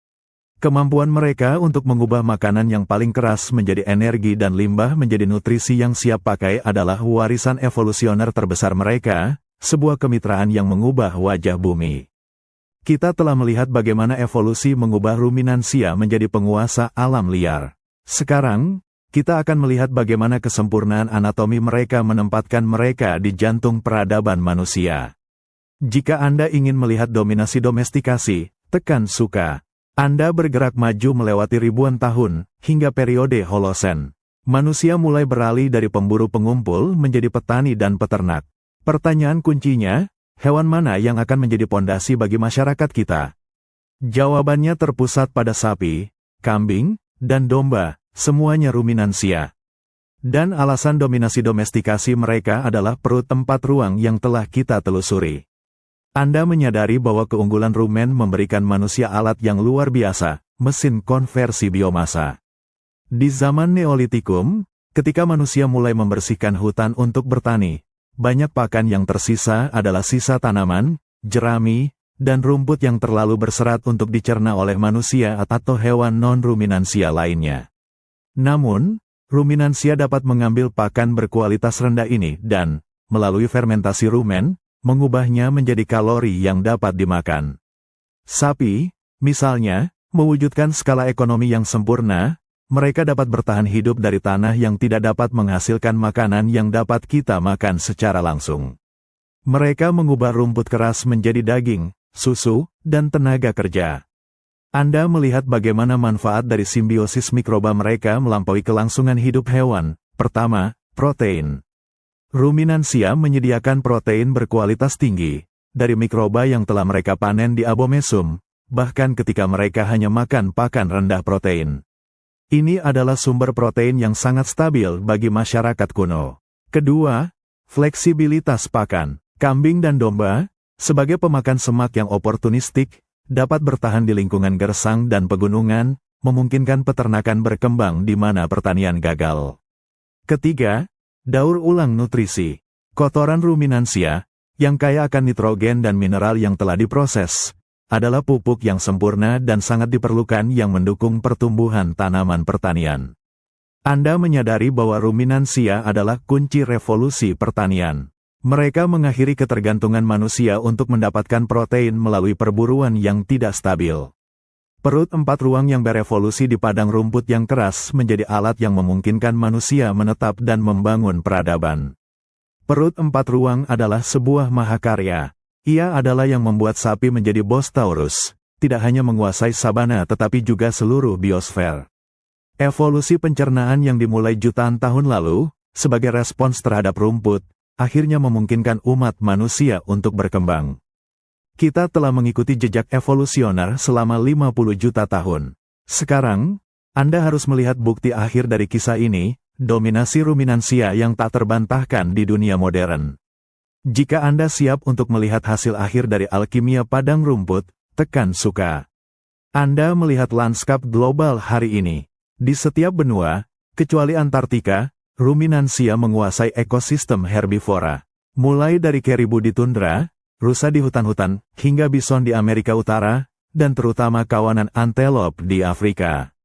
Kemampuan mereka untuk mengubah makanan yang paling keras menjadi energi dan limbah menjadi nutrisi yang siap pakai adalah warisan evolusioner terbesar mereka, sebuah kemitraan yang mengubah wajah bumi. Kita telah melihat bagaimana evolusi mengubah ruminansia menjadi penguasa alam liar. Sekarang, kita akan melihat bagaimana kesempurnaan anatomi mereka menempatkan mereka di jantung peradaban manusia. Jika Anda ingin melihat dominasi domestikasi, tekan suka. Anda bergerak maju melewati ribuan tahun, hingga periode Holosen. Manusia mulai beralih dari pemburu pengumpul menjadi petani dan peternak. Pertanyaan kuncinya, hewan mana yang akan menjadi pondasi bagi masyarakat kita? Jawabannya terpusat pada sapi, kambing, dan domba, semuanya ruminansia. Dan alasan dominasi domestikasi mereka adalah perut 4 ruang yang telah kita telusuri. Anda menyadari bahwa keunggulan rumen memberikan manusia alat yang luar biasa, mesin konversi biomasa. Di zaman Neolitikum, ketika manusia mulai membersihkan hutan untuk bertani, banyak pakan yang tersisa adalah sisa tanaman, jerami, dan rumput yang terlalu berserat untuk dicerna oleh manusia atau hewan non-ruminansia lainnya. Namun, ruminansia dapat mengambil pakan berkualitas rendah ini dan, melalui fermentasi rumen, mengubahnya menjadi kalori yang dapat dimakan. Sapi, misalnya, mewujudkan skala ekonomi yang sempurna, mereka dapat bertahan hidup dari tanah yang tidak dapat menghasilkan makanan yang dapat kita makan secara langsung. Mereka mengubah rumput keras menjadi daging, susu, dan tenaga kerja. Anda melihat bagaimana manfaat dari simbiosis mikroba mereka melampaui kelangsungan hidup hewan. Pertama, Protein. Ruminansia menyediakan protein berkualitas tinggi dari mikroba yang telah mereka panen di Abomasum, bahkan ketika mereka hanya makan pakan rendah protein. Ini adalah sumber protein yang sangat stabil bagi masyarakat kuno. Kedua, fleksibilitas pakan. Kambing dan domba, sebagai pemakan semak yang oportunistik, dapat bertahan di lingkungan gersang dan pegunungan, memungkinkan peternakan berkembang di mana pertanian gagal. Ketiga, daur ulang nutrisi. Kotoran ruminansia, yang kaya akan nitrogen dan mineral yang telah diproses, adalah pupuk yang sempurna dan sangat diperlukan yang mendukung pertumbuhan tanaman pertanian. Anda menyadari bahwa ruminansia adalah kunci revolusi pertanian. Mereka mengakhiri ketergantungan manusia untuk mendapatkan protein melalui perburuan yang tidak stabil. Perut 4 ruang yang berevolusi di padang rumput yang keras menjadi alat yang memungkinkan manusia menetap dan membangun peradaban. Perut 4 ruang adalah sebuah mahakarya. Ia adalah yang membuat sapi menjadi bos Taurus, tidak hanya menguasai sabana tetapi juga seluruh biosfer. Evolusi pencernaan yang dimulai jutaan tahun lalu, sebagai respons terhadap rumput, akhirnya memungkinkan umat manusia untuk berkembang. Kita telah mengikuti jejak evolusioner selama 50 juta tahun. Sekarang, Anda harus melihat bukti akhir dari kisah ini, dominasi ruminansia yang tak terbantahkan di dunia modern. Jika Anda siap untuk melihat hasil akhir dari alkimia padang rumput, tekan suka. Anda melihat lanskap global hari ini. Di setiap benua, kecuali Antartika, ruminansia menguasai ekosistem herbivora. Mulai dari keribu di tundra, rusa di hutan-hutan, hingga bison di Amerika Utara, dan terutama kawanan antelop di Afrika.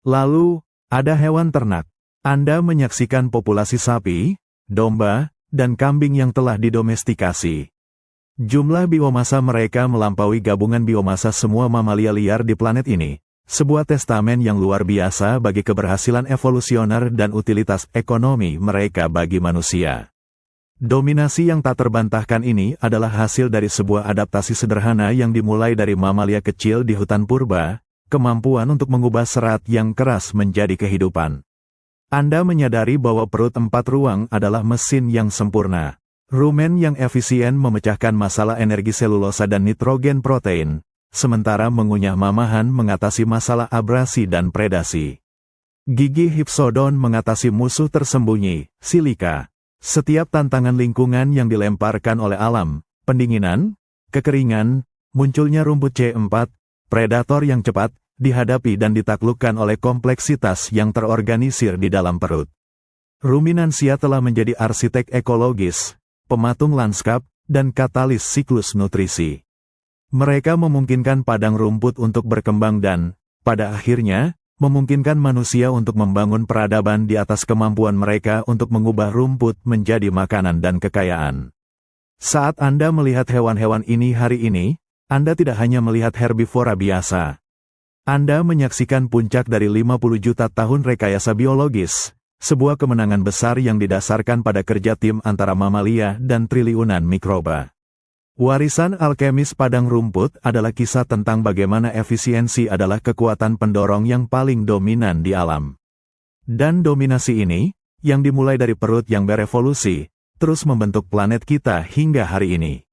Lalu, ada hewan ternak. Anda menyaksikan populasi sapi, domba, dan kambing yang telah didomestikasi. Jumlah biomasa mereka melampaui gabungan biomasa semua mamalia liar di planet ini. Sebuah testamen yang luar biasa bagi keberhasilan evolusioner dan utilitas ekonomi mereka bagi manusia. Dominasi yang tak terbantahkan ini adalah hasil dari sebuah adaptasi sederhana yang dimulai dari mamalia kecil di hutan purba, kemampuan untuk mengubah serat yang keras menjadi kehidupan. Anda menyadari bahwa perut 4 ruang adalah mesin yang sempurna. Rumen yang efisien memecahkan masalah energi selulosa dan nitrogen protein, sementara mengunyah mamahan mengatasi masalah abrasi dan predasi. Gigi Hypsodon mengatasi musuh tersembunyi, silika. Setiap tantangan lingkungan yang dilemparkan oleh alam, pendinginan, kekeringan, munculnya rumput C4, predator yang cepat, dihadapi dan ditaklukkan oleh kompleksitas yang terorganisir di dalam perut. Ruminansia telah menjadi arsitek ekologis, pematung lanskap, dan katalis siklus nutrisi. Mereka memungkinkan padang rumput untuk berkembang dan, pada akhirnya, memungkinkan manusia untuk membangun peradaban di atas kemampuan mereka untuk mengubah rumput menjadi makanan dan kekayaan. Saat Anda melihat hewan-hewan ini hari ini, Anda tidak hanya melihat herbivora biasa. Anda menyaksikan puncak dari 50 juta tahun rekayasa biologis, sebuah kemenangan besar yang didasarkan pada kerja tim antara mamalia dan triliunan mikroba. Warisan alkemis padang rumput adalah kisah tentang bagaimana efisiensi adalah kekuatan pendorong yang paling dominan di alam. Dan dominasi ini, yang dimulai dari perut yang berevolusi, terus membentuk planet kita hingga hari ini.